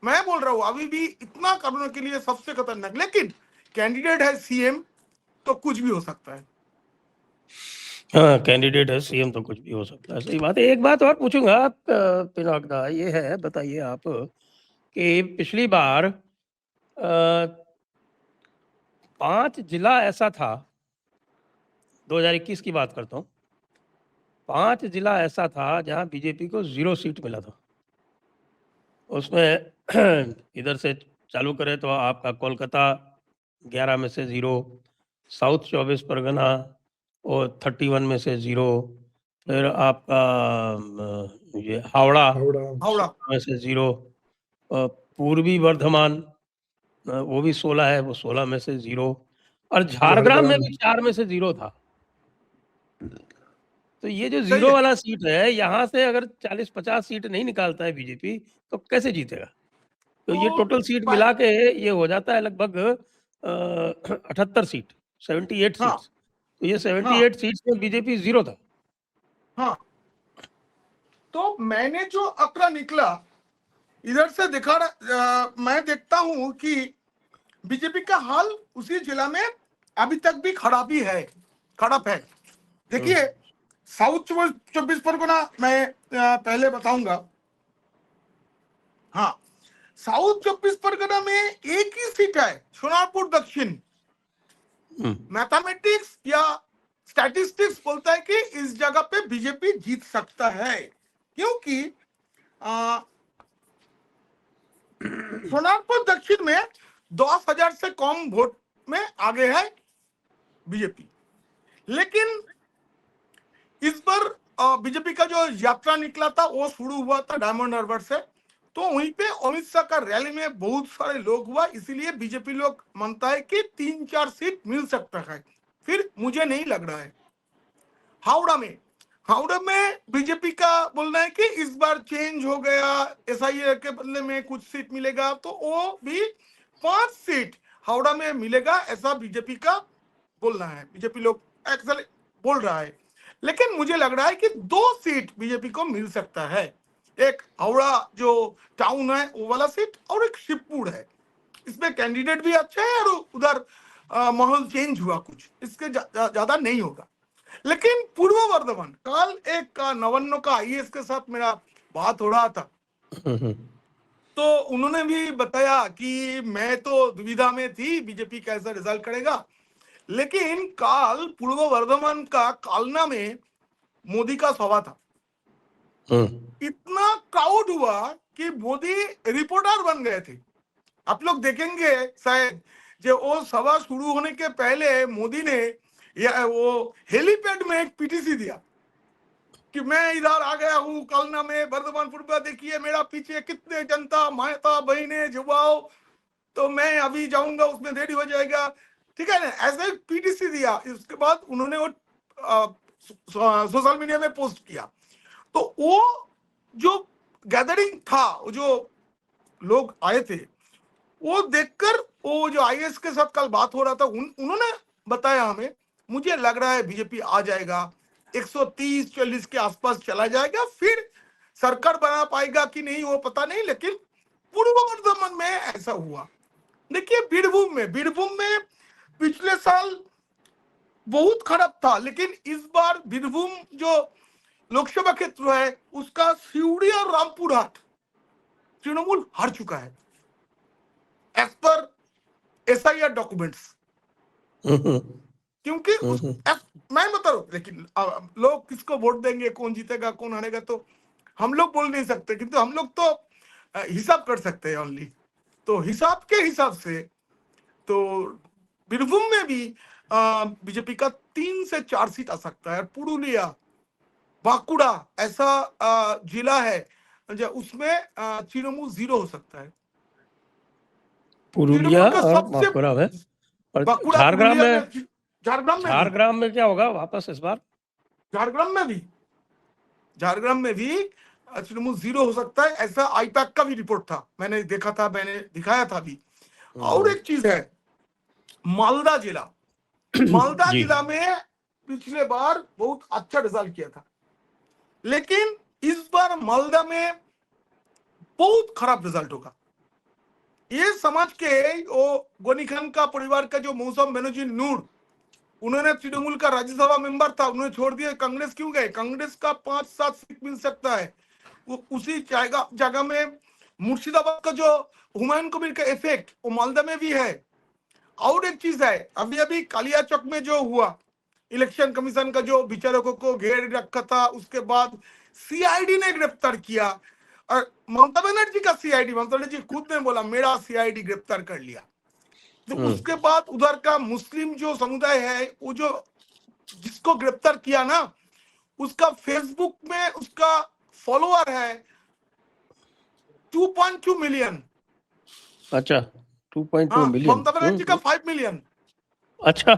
B: मैं बोल रहा हूं अभी भी इतना करने के लिए सबसे खतरनाक, लेकिन कैंडिडेट है सीएम तो कुछ भी हो सकता है।
A: हाँ, कैंडिडेट है सीएम तो कुछ भी हो सकता है, सही बात है। एक बात और पूछूंगा आप पिनाकदा, ये है बताइए आप कि पिछली बार 5 जिला ऐसा था, 2021 की बात करता हूँ, 5 जिला ऐसा था जहाँ बीजेपी को 0 सीट मिला था। उसमें इधर से चालू करें तो आपका कोलकाता 11 में से 0, साउथ 24 परगना और 31 में से 0, फिर आपका ये हावड़ा में से 0, पूर्वी वर्धमान वो भी 16 है, वो 16 में से 0, और झारग्राम में भी 4 में से 0 था। तो ये जो 0 वाला सीट है, यहाँ से अगर 40-50 सीट नहीं निकालता है बीजेपी तो कैसे जीतेगा? तो ये टोटल सीट मिला के ये हो जाता है लगभग 78 सीट, 78 सीट्स। तो ये 78 सीट्स में बीजेपी 0 था।
B: हाँ, तो मैंने जो आंकड़ा निकला इधर से दिखा मैं देखता हूं कि बीजेपी का हाल उसी जिला में अभी तक भी खराब है। देखिए साउथ 24 परगना मैं पहले बताऊंगा। हाँ, साउथ 24 परगना में एक ही सीट है, सोनारपुर दक्षिण। मैथमेटिक्स या स्टैटिस्टिक्स बोलता है कि इस जगह पे बीजेपी जीत सकता है, क्योंकि सोनारपुर दक्षिण में 10,000 से कम वोट में आगे है बीजेपी। लेकिन इस बार बीजेपी का जो यात्रा निकला था वो शुरू हुआ था डायमंड हार्बर से, तो वहीं पे अमित शाह का रैली में बहुत सारे लोग हुआ, इसीलिए बीजेपी लोग मानता है कि 3-4 सीट मिल सकता है। फिर मुझे नहीं लग रहा है। हावड़ा में बीजेपी का बोलना है कि इस बार चेंज हो गया, एसआईआर के बदले में कुछ सीट मिलेगा, तो वो भी 5 सीट हावड़ा में मिलेगा, ऐसा बीजेपी का बोलना है। बीजेपी लोग एक्चुअली बोल रहा है, लेकिन मुझे लग रहा है कि 2 सीट बीजेपी को मिल सकता है। एक हावड़ा जो टाउन है वो वाला सीट और एक शिवपुर है। इसमें कैंडिडेट भी अच्छा है और उधर माहौल चेंज हुआ, कुछ इसके ज्यादा नहीं होगा। लेकिन पूर्व वर्धमान कल एक नवन्नो का आईएएस के साथ मेरा बात हो रहा था, तो उन्होंने भी बताया कि मैं तो दुविधा में थी बीजेपी कैसा रिजल्ट करेगा, लेकिन कल पूर्व वर्धमान का कालना में मोदी का सभा था, इतना क्राउड हुआ कि मोदी रिपोर्टर बन गए थे। आप लोग देखेंगे शायद, जो वो सभा शुरू होने के पहले मोदी ने वो हेलीपैड में एक पीटीसी दिया कि मैं इधर आ गया हूँ कालना में, बर्धमान पूर्व देखिए मेरा पीछे कितने जनता, माता बहने युवाओं, तो मैं अभी जाऊंगा उसमें देरी हो जाएगा, ठीक है ना, ऐसे पीटीसी दिया। इसके बाद उन्होंने वो सोशल मीडिया में पोस्ट किया। तो वो जो गैदरिंग था, वो जो लोग आए थे, वो देखकर वो जो आईएएस के साथ कल बात हो रहा था, उन्होंने बताया हमें, मुझे लग रहा है बीजेपी आ जाएगा, 130-140 के आसपास चला जाएगा, फिर सरकार बना पाएगा कि नहीं वो पता नहीं, लेकिन पूर्व वर्धमान में ऐसा हुआ। देखिए बीरभूम में पिछले साल बहुत खराब था, लेकिन इस बार बीरभूम जो लोकसभा क्षेत्र है उसका सिवड़ी और रामपुर हाट तृणमूल हार चुका है एज पर एसआईआर डॉक्यूमेंट्स, क्योंकि मैं बता रहा हूं, लेकिन लोग किसको वोट देंगे, कौन जीतेगा कौन हारेगा तो हम लोग बोल नहीं सकते, किंतु हम लोग तो हिसाब कर सकते हैं ओनली। तो हिसाब के हिसाब से तो बीरभूम में भी बीजेपी का 3 से 4 सीट आ सकता है। पुरुलिया, बांकुड़ा ऐसा जिला है जो उसमें तृणमूल 0 हो सकता है।
A: पुरुलिया
B: तृणमूल का
A: और
B: सबसे
A: बांकुड़ा में, और
B: बांकुड़ा
A: झारग्राम
B: पुरुलिया
A: में,
B: में, झारग्राम में भी,
A: झारग्राम में क्या होगा वापस इस बार?
B: झारग्राम में भी तृणमूल 0 हो सकता है, ऐसा आईपैक का भी रिपोर्ट था, मैंने देखा था, मैंने दिखाया था भी। और एक चीज है, मालदा
A: जी।
B: जिला में पिछले बार बहुत अच्छा रिजल्ट किया था, लेकिन इस बार मालदा में बहुत खराब रिजल्ट होगा। ये समझ के वो गनी खान का परिवार का जो मौसम बनर्जी नूर, उन्होंने तृणमूल का राज्यसभा मेंबर था, उन्होंने छोड़ दिया, कांग्रेस क्यों गए? कांग्रेस का 5-7 सीट मिल सकता है। वो उसी जगह में मुर्शिदाबाद का जो हुमायूं कबीर का इफेक्ट वो मालदा में भी है। और एक चीज है, अभी कालिया चौक में जो हुआ, इलेक्शन कमीशन का जो विचारकों को घेर रखा था, उसके बाद सीआईडी ने गिरफ्तार किया, और ममता बनर्जी का सीआईडी, ममता बनर्जी खुद ने बोला मेरा सीआईडी गिरफ्तार कर लिया। तो उसके बाद उधर का मुस्लिम जो समुदाय है, वो जो जिसको गिरफ्तार किया ना, उसका फेसबुक में उसका फॉलोअर है 2.2 मिलियन।
A: अच्छा, 2.2 मिलियन।
B: ममता बनर्जी का 5 मिलियन।
A: अच्छा।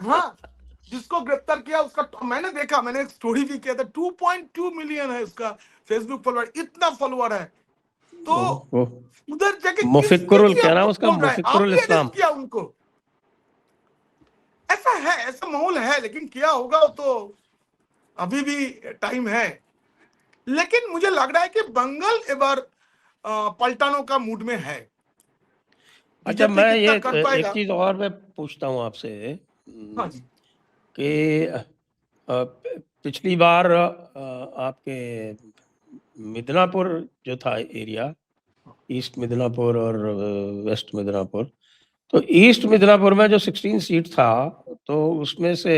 B: हाँ, जिसको गिरफ्तार किया उसका मैंने देखा, मैंने एक स्टोरी भी किया था, 2.2 मिलियन है उसका फेसबुक फॉलोअर, इतना फॉलोअर है। तो उधर जाके
A: मुफिक्रुल, क्या नाम उसका? मुफिक्रुल इस्लाम
B: किया उनको, ऐसा है, ऐसा माहौल है, लेकिन क्या होगा तो अभी भी टाइम है। लेकिन मुझे लग रहा है कि बंगाल एक बार पलटानों का मूड में है।
A: अच्छा, मैं ये एक चीज और मैं पूछता हूँ आपसे,
B: हाँ जी,
A: कि पिछली बार आपके मिदनापुर जो था एरिया, ईस्ट मिदनापुर और वेस्ट मिदनापुर, तो ईस्ट मिदनापुर में जो 16 सीट था, तो उसमें से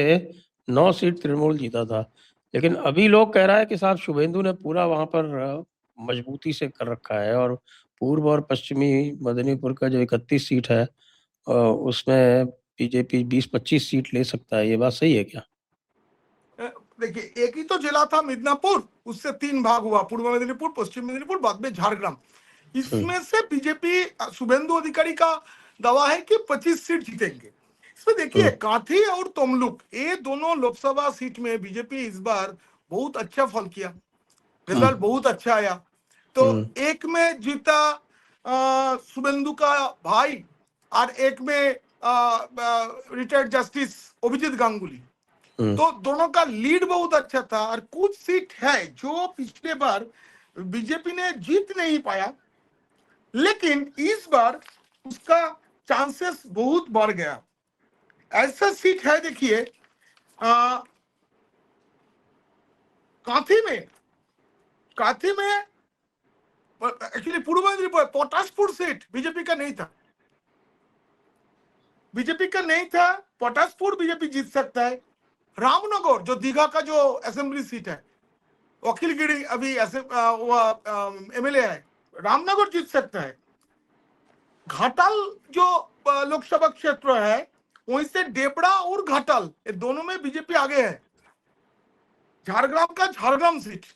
A: 9 सीट तृणमूल जीता था। लेकिन अभी लोग कह रहा है कि साहब शुभेंदु ने पूरा वहां पर मजबूती से कर रखा है, और पूर्व और पश्चिमी मदनीपुर का जो 31 सीट है उसमें बीजेपी 20-25 सीट ले सकता है। ये बात सही है क्या?
B: देखिए, एक ही तो जिला था मिदनापुर, उससे 3 भाग हुआ, पूर्व मेदिनीपुर, पश्चिम मेदिनीपुर, बाद में झारग्राम। इसमें से बीजेपी शुभेंदु अधिकारी का दावा है कि 25 सीट जीतेंगे। इसमें देखिए, कांठी और तमलुक, ये दोनों लोकसभा सीट में बीजेपी इस बार बहुत अच्छा फल किया, रिजल्ट बहुत अच्छा आया। तो एक में जीता शुभेंदु का भाई, और एक में रिटायर्ड जस्टिस अभिजीत गांगुली। तो दोनों का लीड बहुत अच्छा था। और कुछ सीट है जो पिछले बार बीजेपी ने जीत नहीं पाया, लेकिन इस बार उसका चांसेस बहुत बढ़ गया। ऐसा सीट है, देखिए काथी में एक्चुअली पूर्व मेदिनीपुर पोटासपुर सीट बीजेपी का नहीं था, पोटासपुर बीजेपी जीत सकता है। रामनगर जो दीघा का जो असेंबली सीट है, वकील गिरी अभी ऐसे एमएलए है, रामनगर जीत सकता है। घाटल जो लोकसभा क्षेत्र है, वहीं से डेबड़ा और घाटल ये दोनों में बीजेपी आगे है। झारग्राम सीट,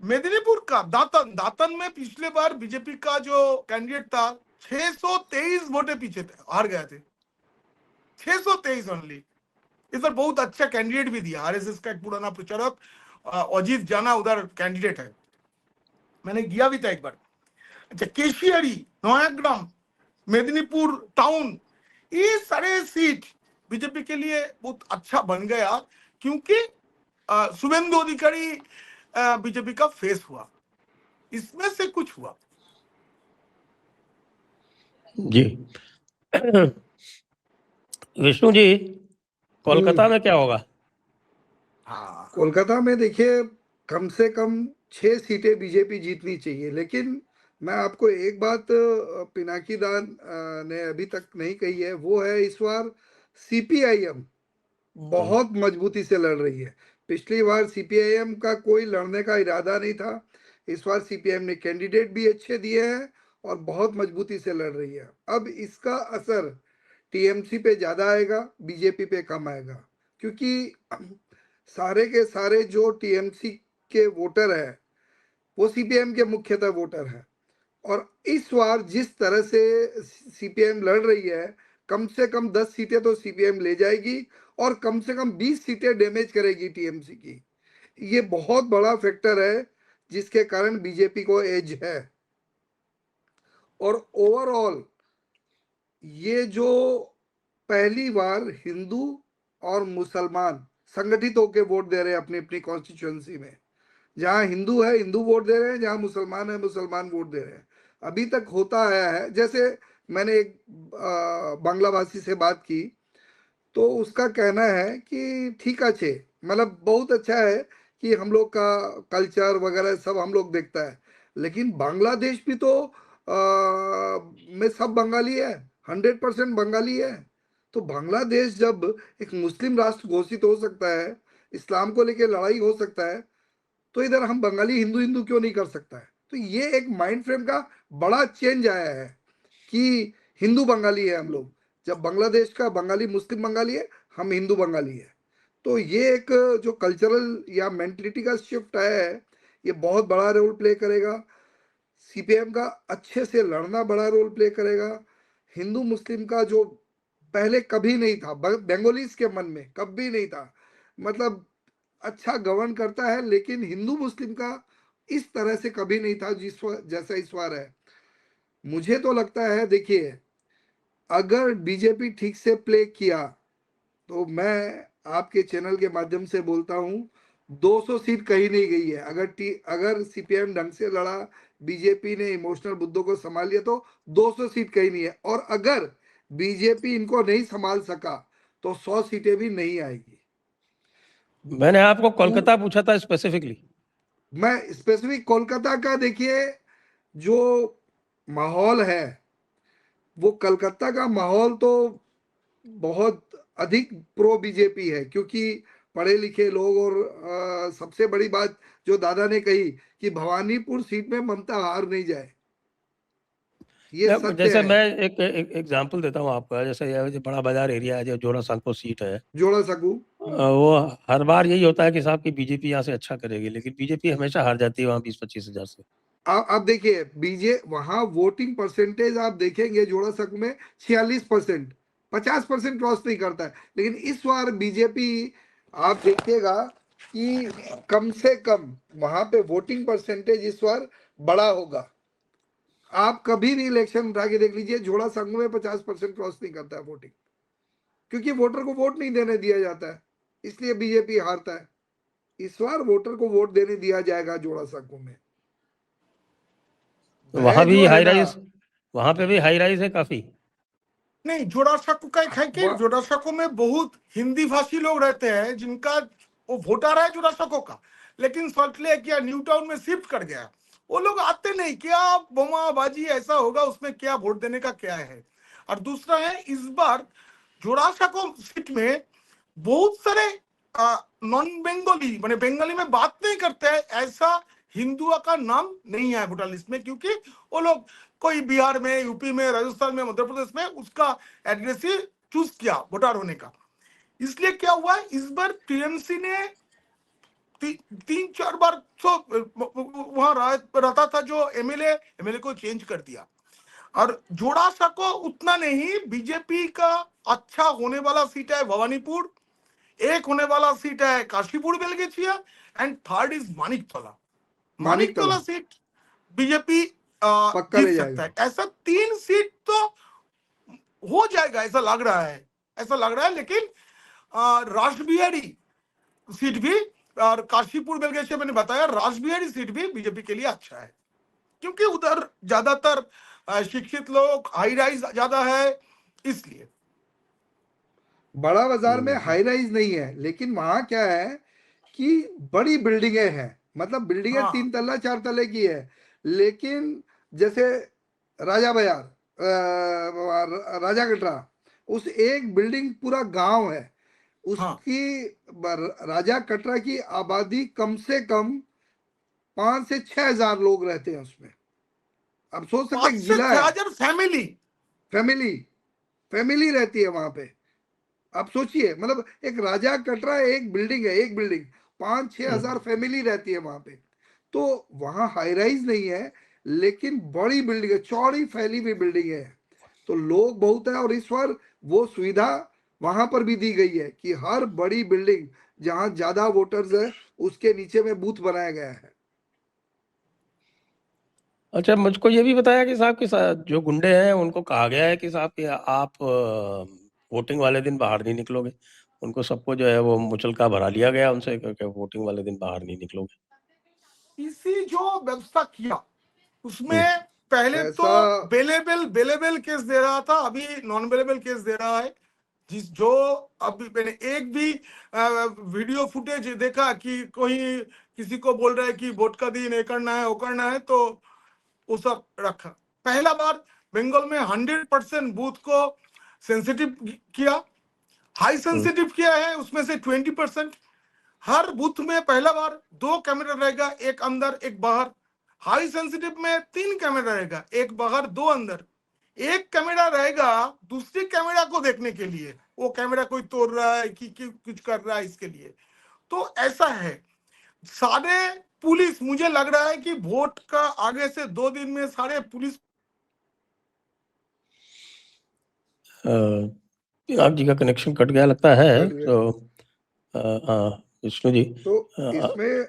B: मेदिनीपुर का दातन में पिछले बार बीजेपी का जो कैंडिडेट था 623 वोटे पीछे थे, हार गए थे 623 ओनली। इस बार बहुत अच्छा कैंडिडेट भी दिया, आरएसएस का एक पुराना प्रचारक अजीत जाना उधर कैंडिडेट है, मैंने गया भी था एक बार। अच्छा, केशियारी, नयाग्राम, मेदिनीपुर टाउन, ये सारे सीट बीजेपी के लिए बहुत अच्छा बन गया, क्योंकि शुभेंदु अधिकारी बीजेपी का फेस हुआ, इसमें से कुछ हुआ।
A: जी। विष्णु जी, कोलकाता में क्या होगा?
B: हाँ,
C: कोलकाता में देखिए कम से कम 6 सीटें बीजेपी जीतनी चाहिए, लेकिन मैं आपको एक बात पिनाकी दा ने अभी तक नहीं कही है, वो है इस बार सीपीआईएम बहुत मजबूती से लड़ रही है। पिछली बार सीपीआईएम का कोई लड़ने का इरादा नहीं था, इस बार सीपीआईएम ने कैंडिडेट भी अच्छे दिए हैं और बहुत मजबूती से लड़ रही है। अब इसका असर टीएमसी पे ज्यादा आएगा, बीजेपी पे कम आएगा, क्योंकि सारे के सारे जो टीएमसी के वोटर है वो सीपीएम के मुख्यतः वोटर है, और इस बार जिस तरह से सीपीएम लड़ रही है, कम से कम 10 सीटें तो सीपीएम ले जाएगी और कम से कम 20 सीटें डैमेज करेगी टीएमसी की। ये बहुत बड़ा फैक्टर है जिसके कारण बीजेपी को एज है। और ओवरऑल ये जो पहली बार हिंदू और मुसलमान संगठित होकर वोट दे रहे हैं अपनी अपनी कॉन्स्टिट्यूएंसी में, जहां हिंदू है हिंदू वोट दे रहे हैं, जहां मुसलमान है मुसलमान वोट दे रहे हैं। अभी तक होता आया है, जैसे मैंने एक बांग्ला भाषी से बात की तो उसका कहना है कि ठीक है, मतलब बहुत अच्छा है कि हम लोग का कल्चर वगैरह सब हम लोग देखता है, लेकिन बांग्लादेश भी तो में सब बंगाली है, 100% बंगाली है। तो बांग्लादेश जब एक मुस्लिम राष्ट्र घोषित हो सकता है, इस्लाम को लेकर लड़ाई हो सकता है, तो इधर हम बंगाली हिंदू हिंदू क्यों नहीं कर सकता है? तो ये एक माइंड फ्रेम का बड़ा चेंज आया है कि हिंदू बंगाली है हम लोग, जब बांग्लादेश का बंगाली मुस्लिम बंगाली है, हम हिंदू बंगाली है। तो ये एक जो कल्चरल या मेंटलिटी का शिफ्ट आया है, ये बहुत बड़ा रोल प्ले करेगा। सीपीएम का अच्छे से लड़ना बड़ा रोल प्ले करेगा। हिंदू मुस्लिम का जो पहले कभी नहीं था, बंगालीज के मन में कभी नहीं था, मतलब अच्छा गवर्न करता है, लेकिन हिंदू मुस्लिम का इस तरह से कभी नहीं था जैसा इस बार है। मुझे तो लगता है, देखिए अगर बीजेपी ठीक से प्ले किया तो मैं आपके चैनल के माध्यम से बोलता हूं 200 सीट कहीं नहीं गई है। अगर सीपीएम ढंग से लड़ा, बीजेपी ने इमोशनल मुद्दों को संभाल लिया, तो 200 सीट कहीं नहीं है। और अगर बीजेपी इनको नहीं संभाल सका तो 100 सीटें भी नहीं आएगी।
A: मैंने आपको कोलकाता पूछा था स्पेसिफिकली।
C: मैं स्पेसिफिक कोलकाता का, देखिए जो माहौल है, वो कलकत्ता का माहौल तो बहुत अधिक प्रो बीजेपी है, क्योंकि पढ़े लिखे लोग, और सबसे बड़ी बात जो दादा ने कही कि भवानीपुर सीट में ममता हार नहीं जाए, ये सत्य
A: जैसे
C: है।
A: मैं एक एग्जांपल देता हूँ आपका, जैसे ये जो बड़ा बाजार एरिया है, जो जोड़ा सांको सीट है,
C: जोड़ा सकू,
A: वो हर बार यही होता है कि साहब की बीजेपी यहाँ से अच्छा करेगी, लेकिन बीजेपी हमेशा हार जाती है वहाँ 20-25 हजार से।
C: आप देखिए वहां वोटिंग परसेंटेज आप देखेंगे जोड़ा सकू में 46%, 50% क्रॉस नहीं करता है, लेकिन इस बार बीजेपी आप देखिएगा कि कम से कम वहां पे वोटिंग परसेंटेज इस बार बड़ा होगा। आप कभी भी इलेक्शन उठा के देख लीजिए, जोड़ा संघ में 50% क्रॉस नहीं करता है वोटिंग, क्योंकि वोटर को वोट नहीं देने दिया जाता है, इसलिए बीजेपी हारता है। इस बार वोटर को वोट देने दिया जाएगा जोड़ासांको में।
A: वहां
C: भय
A: भी
C: जो है
A: हाई
C: ना,
A: राइज, वहां पे भी हाई राइज है काफी।
B: नहीं, जोड़ासांको का एक है कि
C: वह
B: जोड़ासांको में बहुत हिंदी भाषी लोग रहते हैं जिनका वो वोटर है जोड़ासांको का, लेकिन सॉल्ट लेक या न्यू टाउन में शिफ्ट कर गया। वो लोग आते नहीं, क्या बोमाबाजी ऐसा होगा उसमें, क्या वोट देने का क्या है। और दूसरा है इस बार जोड़ासांको सीट में बहुत सारे नॉन बंगाली, माने बंगाली में बात नहीं करते हैं ऐसा हिंदुओं का नाम नहीं है वोटर लिस्ट में, क्योंकि वो लोग कोई बिहार में, यूपी में, राजस्थान में, मध्य प्रदेश में उसका एड्रेस ही चूज किया वोटर होने का। इसलिए क्या हुआ, इस बार टीएमसी ने 3-4 बार तो वहां रहता था जो एमएलए को चेंज कर दिया। और जोड़ासांको उतना नहीं, बीजेपी का अच्छा होने वाला सीट है भवानीपुर, एक होने वाला सीट है Kashipur Belgachia, and third is Maniktala.
C: Maniktala
B: Maniktala seat BJP
C: पक्का
B: जीत
C: ले
B: सकता
C: जाएगा।
B: है। ऐसा 3 सीट तो हो जाएगा, ऐसा लग रहा है, ऐसा लग रहा है। लेकिन रासबिहारी सीट भी और काशीपुर बेलगेचिया मैंने बताया, रासबिहारी सीट भी बीजेपी के लिए अच्छा है, क्योंकि उधर ज्यादातर शिक्षित लोग, हाई राइज ज्यादा है, इसलिए।
C: बड़ा बाजार में हाई राइज नहीं है, लेकिन वहां क्या है कि बड़ी बिल्डिंगें हैं, मतलब बिल्डिंगें
B: हाँ
C: 3 तल्ला 4 तल्ले की है। लेकिन जैसे राजा बाजार, राजा कटरा, उस एक बिल्डिंग पूरा गांव है
B: हाँ,
C: उसकी। राजा कटरा की आबादी कम से कम 5 से 6 हजार लोग रहते हैं उसमें। अब सोच सकते
B: 5
C: हैं,
B: से
C: जिला
B: 6
C: है,
B: हजार फैमिली।
C: फैमिली फैमिली रहती है वहां पे। आप सोचिए, मतलब एक राजा कटरा एक बिल्डिंग है, एक बिल्डिंग 5-6 हजार फैमिली रहती है वहां पे। तो वहां हाई राइज नहीं है, लेकिन बड़ी बिल्डिंग है, चौड़ी फैली हुई बिल्डिंग है, तो लोग बहुत है। और इस बार वो सुविधा वहां पर भी दी गई है कि हर बड़ी बिल्डिंग जहां ज्यादा वोटर्स है उसके नीचे में बूथ बनाया गया है।
A: अच्छा, मुझको ये भी बताया कि साहब के साथ जो गुंडे हैं उनको कहा गया है कि साहब कि आप वोटिंग वाले दिन बाहर नहीं निकलोगे। उनको सबको जो है वो मुचलका भरा लिया गया उनसे कि वोटिंग वाले दिन बाहर नहीं निकलोगे।
B: इसी जो व्यवस्था किया
A: हम्म।
B: उसमें पहले तो
C: ऐसा
B: बेलेबल बेलेबल केस दे रहा था, अभी नॉन बेलेबल केस दे रहा है। जिस जो अभी मैंने एक भी वीडियो फुटेज देखा कि कोई किसी को बोल रहा है कि वोट का दिन ये करना है वो करना है, तो वो सब रखा। पहला बार बंगाल में 100% बूथ को सेंसिटिव किया, हाई सेंसिटिव किया है, उसमें से 20%। हर बूथ में पहला बार 2 कैमरा रहेगा, एक अंदर एक बाहर। हाई सेंसिटिव में 3 कैमरा रहेगा, एक बाहर 2 अंदर। एक कैमरा रहेगा दूसरी कैमरा को देखने के लिए, वो कैमरा कोई तोड़ रहा है कि कुछ कर रहा है इसके लिए। तो ऐसा है सारे पुलिस, मुझे लग रहा है कि वोट का आगे से 2 दिन में सारे पुलिस।
A: आप जी का कनेक्शन कट गया लगता है,
C: कट गया।
A: तो विष्णु जी।
C: तो इसमें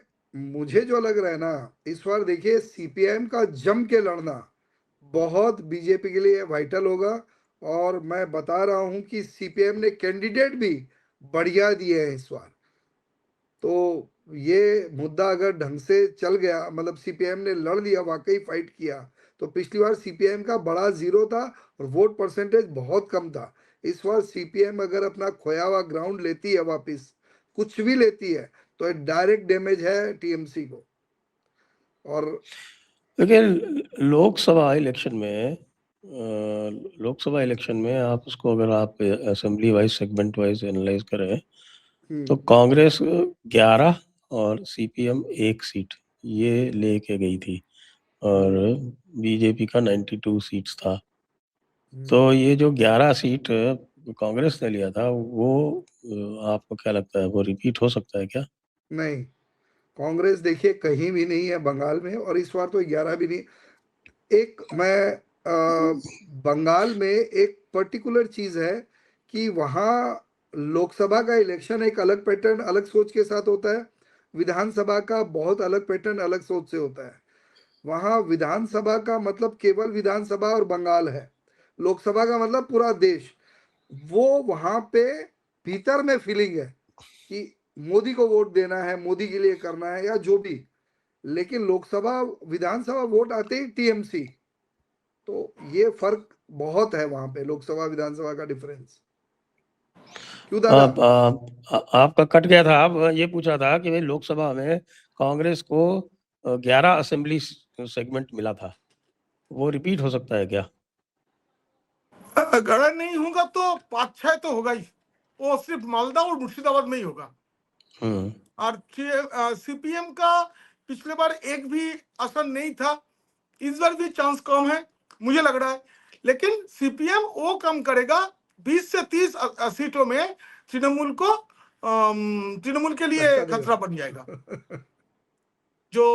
C: मुझे जो लग रहा है ना, इस बार देखिए सीपीएम का जम के लड़ना बहुत बीजेपी के लिए वाइटल होगा। और मैं बता रहा हूं कि सीपीएम ने कैंडिडेट भी बढ़िया दिए हैं इस बार। तो ये मुद्दा अगर ढंग से चल गया, मतलब सीपीएम ने लड़ लिया, वाकई फाइट किया, तो पिछली बार सीपीएम का बड़ा जीरो था और वोट परसेंटेज बहुत कम था। इस बार सीपीएम अगर अपना खोया हुआ ग्राउंड लेती है वापस, कुछ भी लेती है, तो एक डायरेक्ट डैमेज है टीएमसी को। और
A: देखिए, लोकसभा इलेक्शन में आप उसको अगर आप assembly wise, segment wise analyse करें, तो कांग्रेस 11 और सीपीएम 1 सीट ये लेके गई थी, और बीजेपी का 92 सीट्स था। तो ये जो 11 सीट कांग्रेस ने लिया था, वो आपको क्या लगता है वो रिपीट हो सकता है क्या?
C: नहीं, कांग्रेस देखिए कहीं भी नहीं है बंगाल में, और इस बार तो 11 भी नहीं। एक मैं बंगाल में एक पर्टिकुलर चीज है कि वहाँ लोकसभा का इलेक्शन एक अलग पैटर्न, अलग सोच के साथ होता है। विधानसभा का बहुत अलग पैटर्न, अलग सोच से होता है। वहाँ विधानसभा का मतलब केवल विधानसभा और बंगाल है, लोकसभा का मतलब पूरा देश। वो वहाँ पे भीतर में फीलिंग है कि मोदी को वोट देना है, मोदी के लिए करना है या जो भी, लेकिन लोकसभा विधानसभा वोट आते ही टीएमसी, तो ये फर्क बहुत है वहां पे, लोकसभा विधानसभा का डिफरेंस। क्यों दादा?
A: आपका कट गया था। आप ये पूछा था कि भाई लोकसभा में कांग्रेस को 11 असेंबली सेगमेंट मिला था, वो रिपीट हो सकता है क्या?
B: अगर नहीं होगा तो 5-6 तो होगा ही, वो सिर्फ मालदा और मुर्शिदाबाद में ही होगा। और सीपीएम का पिछले बार एक भी असर नहीं था, इस बार भी चांस कम है मुझे लग रहा है, लेकिन सीपीएम वो कम करेगा। 20 से 30 सीटों में तृणमूल को तृणमूल के लिए खतरा बन जाएगा। जो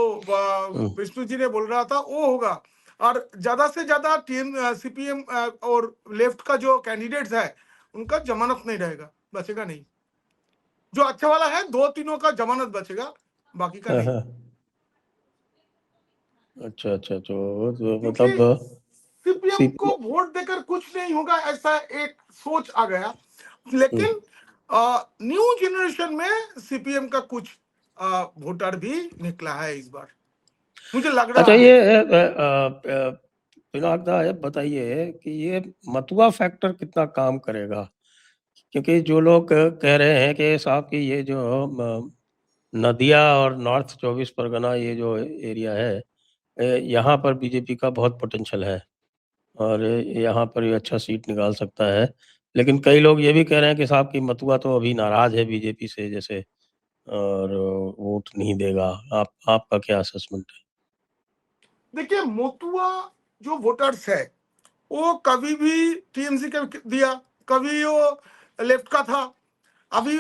B: विष्णु जी ने बोल रहा था वो होगा, और ज्यादा से ज्यादा सीपीएम और लेफ्ट का जो कैंडिडेट्स है उनका जमानत नहीं रहेगा, बचेगा नहीं। जो अच्छा वाला है 2-3 का जमानत बचेगा, बाकी का नहीं।
A: अच्छा, तो
B: क्योंकि
A: मतलब
B: सीपीएम को वोट देकर कुछ नहीं होगा ऐसा एक सोच आ गया, लेकिन न्यू जनरेशन में सीपीएम का कुछ वोटर भी निकला है इस बार, मुझे लग रहा
A: अच्छा,
B: है।
A: ये पिनाक दा बताइए कि ये मथुआ फैक्टर कितना काम करेगा, क्योंकि जो लोग कह रहे हैं कि साहब की ये जो नदिया और नॉर्थ 24 परगना ये जो एरिया है, यहाँ पर बीजेपी का बहुत पोटेंशियल है और यहाँ पर ये अच्छा सीट निकाल सकता है। लेकिन कई लोग ये भी कह रहे हैं कि साहब की मथुआ तो अभी नाराज है बीजेपी से जैसे, और वोट नहीं देगा। आपका क्या असेसमेंट है?
B: देखिए, मथुआ जो वोटर्स है वो कभी भी टीएमसी के दिया, कभी वो लेफ्ट का था, अभी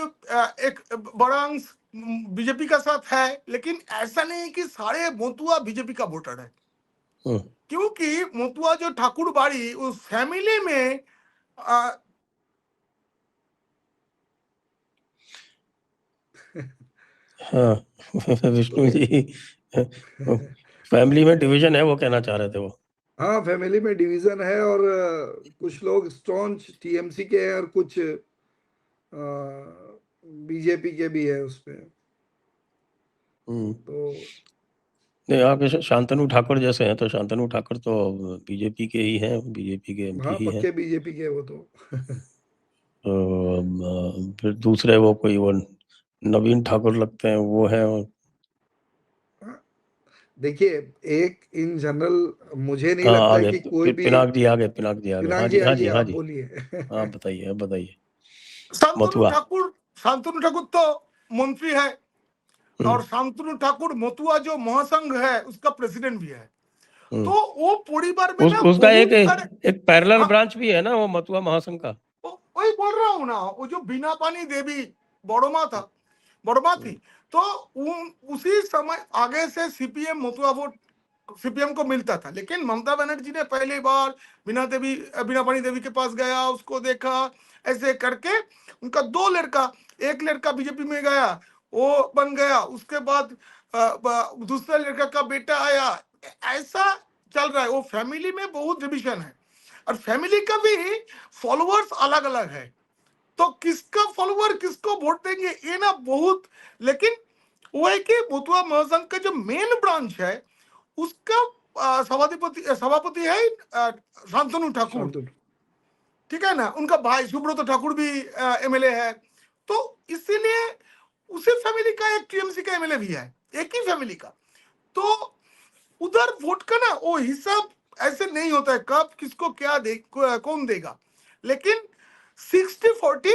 B: एक बड़ा अंश बीजेपी का साथ है, लेकिन ऐसा नहीं कि सारे मथुआ बीजेपी का वोटर है। क्योंकि मथुआ जो ठाकुर बाड़ी उस फैमिली में
A: हाँ विष्णु जी फैमिली में डिवीजन है, वो कहना चाह रहे थे वो।
C: हाँ, फैमिली में डिवीजन है, और कुछ लोग स्ट्रॉन्ग टीएमसी के हैं और कुछ बीजेपी के भी है उसमें। तो
A: नहीं, आप शांतनु ठाकुर जैसे हैं, तो शांतनु ठाकुर तो बीजेपी के ही हैं, बीजेपी के एमपी
C: हाँ,
A: ही हैं।
C: पक्के बीजेपी के वो तो
A: फिर दूसरे वो कोई वो नवीन ठाकुर लगते हैं, वो हैं।
C: देखिए, एक इन जनरल मुझे नहीं लगता है कि कोई भी।
A: पिनाक जी आगे। हाँ जी,
C: आप बोलिए।
A: आप बताइए।
B: शांतनु
A: मथुआ।
B: ठाकुर तो मंत्री है, और शांतनु ठाकुर मथुआ जो महासंघ है उसका प्रेसिडेंट भी है। तो वो परिवार में ना
A: उसका एक पैरेलल
B: हाँ,
A: ब्रांच भी है ना वो मथुआ महासंघ का।
B: वही बोल रहा हूँ ना, वो जो बिना पानी देवी बड़मा थी, तो उसी समय आगे से सीपीएम मथुआ वोट सीपीएम को मिलता था। लेकिन ममता बनर्जी ने पहली बार बिना पानी देवी के पास गया, उसको देखा, ऐसे करके उनका 2 लड़का, एक लड़का बीजेपी में गया, वो बन गया, उसके बाद दूसरा लड़का का बेटा आया, ऐसा चल रहा है। वो फैमिली में बहुत डिविजन है, और फैमिली का भी फॉलोअर्स अलग अलग है, तो किसका फॉलोअर किसको वोट देंगे ये ना बहुत। लेकिन वो है कि मथुआ महासंघ का जो मेन ब्रांच है उसका सभापति है शांतनु ठाकुर, ठीक है ना। उनका भाई सुब्रत ठाकुर भी एमएलए है, तो इसीलिए उसी फैमिली का एक टीएमसी का एमएलए भी है, एक ही फैमिली का। तो उधर वोट का ना वो हिसाब ऐसे नहीं होता है कब किसको क्या कौन देगा। लेकिन 60-40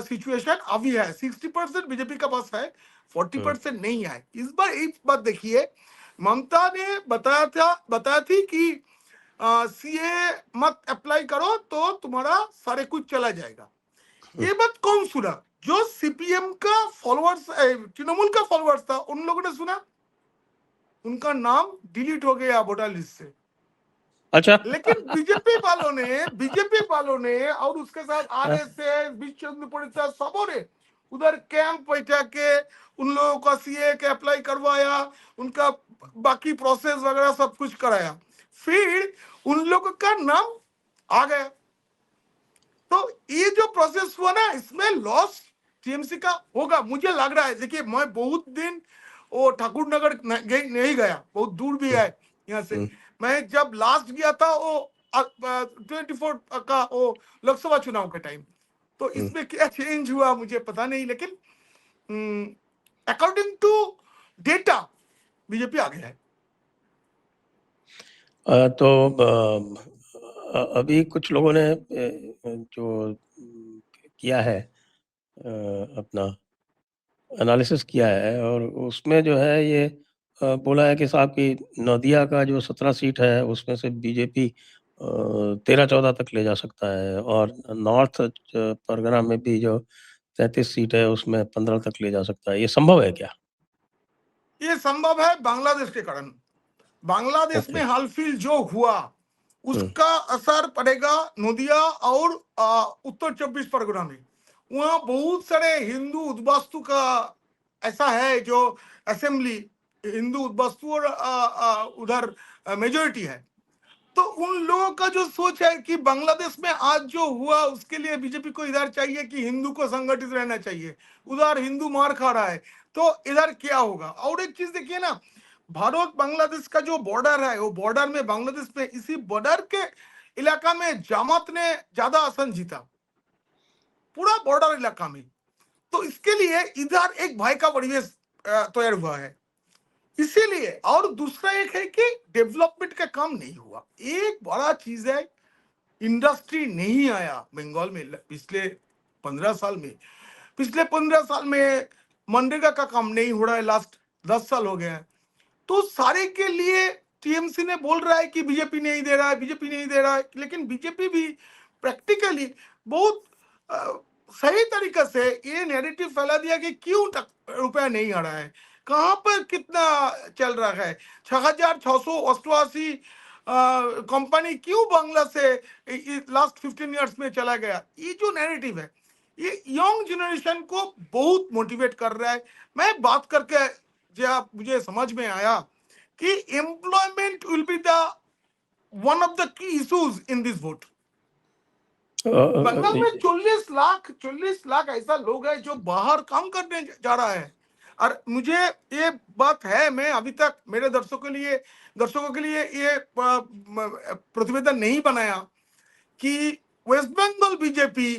B: सिचुएशन अभी है, 60% बीजेपी का पास है, 40% नहीं है। इस बार एक बात देखिए, ममता ने बताया थी कि सीए मत अप्लाई करो तो तुम्हारा सारे कुछ चला जाएगा। ये बात कौन सुना? जो सीपीएम का फॉलोअर्स, तृणमूल का फॉलोअर्स था, उन लोगों ने सुना, उनका नाम डिलीट हो गया वोटर लिस्ट से।
A: अच्छा।
B: लेकिन बीजेपी वालों ने और उसके साथ आरएसएस, विश्व हिंदू परिषद, सबों ने उधर कैंप बैठा के उन लोगों का सीए के अप्लाई करवाया, उनका बाकी प्रोसेस वगैरह सब कुछ कराया, फिर उन लोगों का नाम आ गया। तो ये जो प्रोसेस हुआ ना, इसमें लॉस टीएमसी का होगा, मुझे लग रहा है। देखिए मैं बहुत दिन वो ठाकुर नगर नहीं गया, बहुत दूर भी है यहाँ से। मैं जब लास्ट गया था वो 24 का वो लोकसभा चुनाव के टाइम, तो इसमें क्या चेंज हुआ मुझे पता नहीं, लेकिन अकॉर्डिंग टू डेटा बीजेपी आगे है।
A: तो अभी कुछ लोगों ने जो किया है अपना एनालिसिस किया है, और उसमें जो है ये बोला है कि साहब कि नदिया का जो 17 सीट है उसमें से बीजेपी 13-14 तक ले जा सकता है, और नॉर्थ परगना में भी जो 33 सीट है उसमें 15 तक ले जा सकता है। ये संभव है क्या?
B: ये संभव है बांग्लादेश के कारण। बांग्लादेश में हाल फिल जो हुआ उसका असर पड़ेगा नदिया और उत्तर 24 परगना में। वहाँ बहुत सारे हिंदू उद्वास्तु का ऐसा है जो असेंबली हिंदू उद्वास्तु और उधर मेजोरिटी है। तो उन लोगों का जो सोच है कि बांग्लादेश में आज जो हुआ उसके लिए बीजेपी को इधर चाहिए कि हिंदू को संगठित रहना चाहिए, उधर हिंदू मार खा रहा है, तो इधर क्या होगा। और एक चीज देखिए ना, भारत बांग्लादेश का जो बॉर्डर है वो बॉर्डर में बांग्लादेश में इसी बॉर्डर के इलाका में जमात ने ज्यादा आसन जीता, पूरा बॉर्डर इलाका में। तो इसके लिए इधर एक भय का परिवेश तैयार हुआ है इसीलिए। और दूसरा एक है कि डेवलपमेंट का काम नहीं हुआ। एक बड़ा चीज है, इंडस्ट्री नहीं आया बंगाल में पिछले 15 साल में। पिछले 15 साल में मनरेगा का काम नहीं हो रहा है, लास्ट 10 साल हो गए हैं। तो सारे के लिए टीएमसी ने बोल रहा है कि बीजेपी नहीं दे रहा है, बीजेपी नहीं दे रहा है, लेकिन बीजेपी भी प्रैक्टिकली बहुत सही तरीके से ये नैरेटिव फैला दिया कि क्यों रुपया नहीं आ रहा है, कहां पर कितना चल रहा है। 6,688 कंपनी क्यों बांग्ला से लास्ट 15 इयर्स में चला गया। ये जो नैरेटिव है ये यंग जनरेशन को बहुत मोटिवेट कर रहा है। मैं बात करके जब मुझे समझ में आया कि employment will be the one of the key issues in this vote. Bengal में 40 लाख ऐसा लोग है जो बाहर काम करने जा रहा है। और मुझे ये बात है, मैं अभी तक मेरे दर्शकों के लिए ये प्रतिवेदन नहीं बनाया कि वेस्ट बंगाल बीजेपी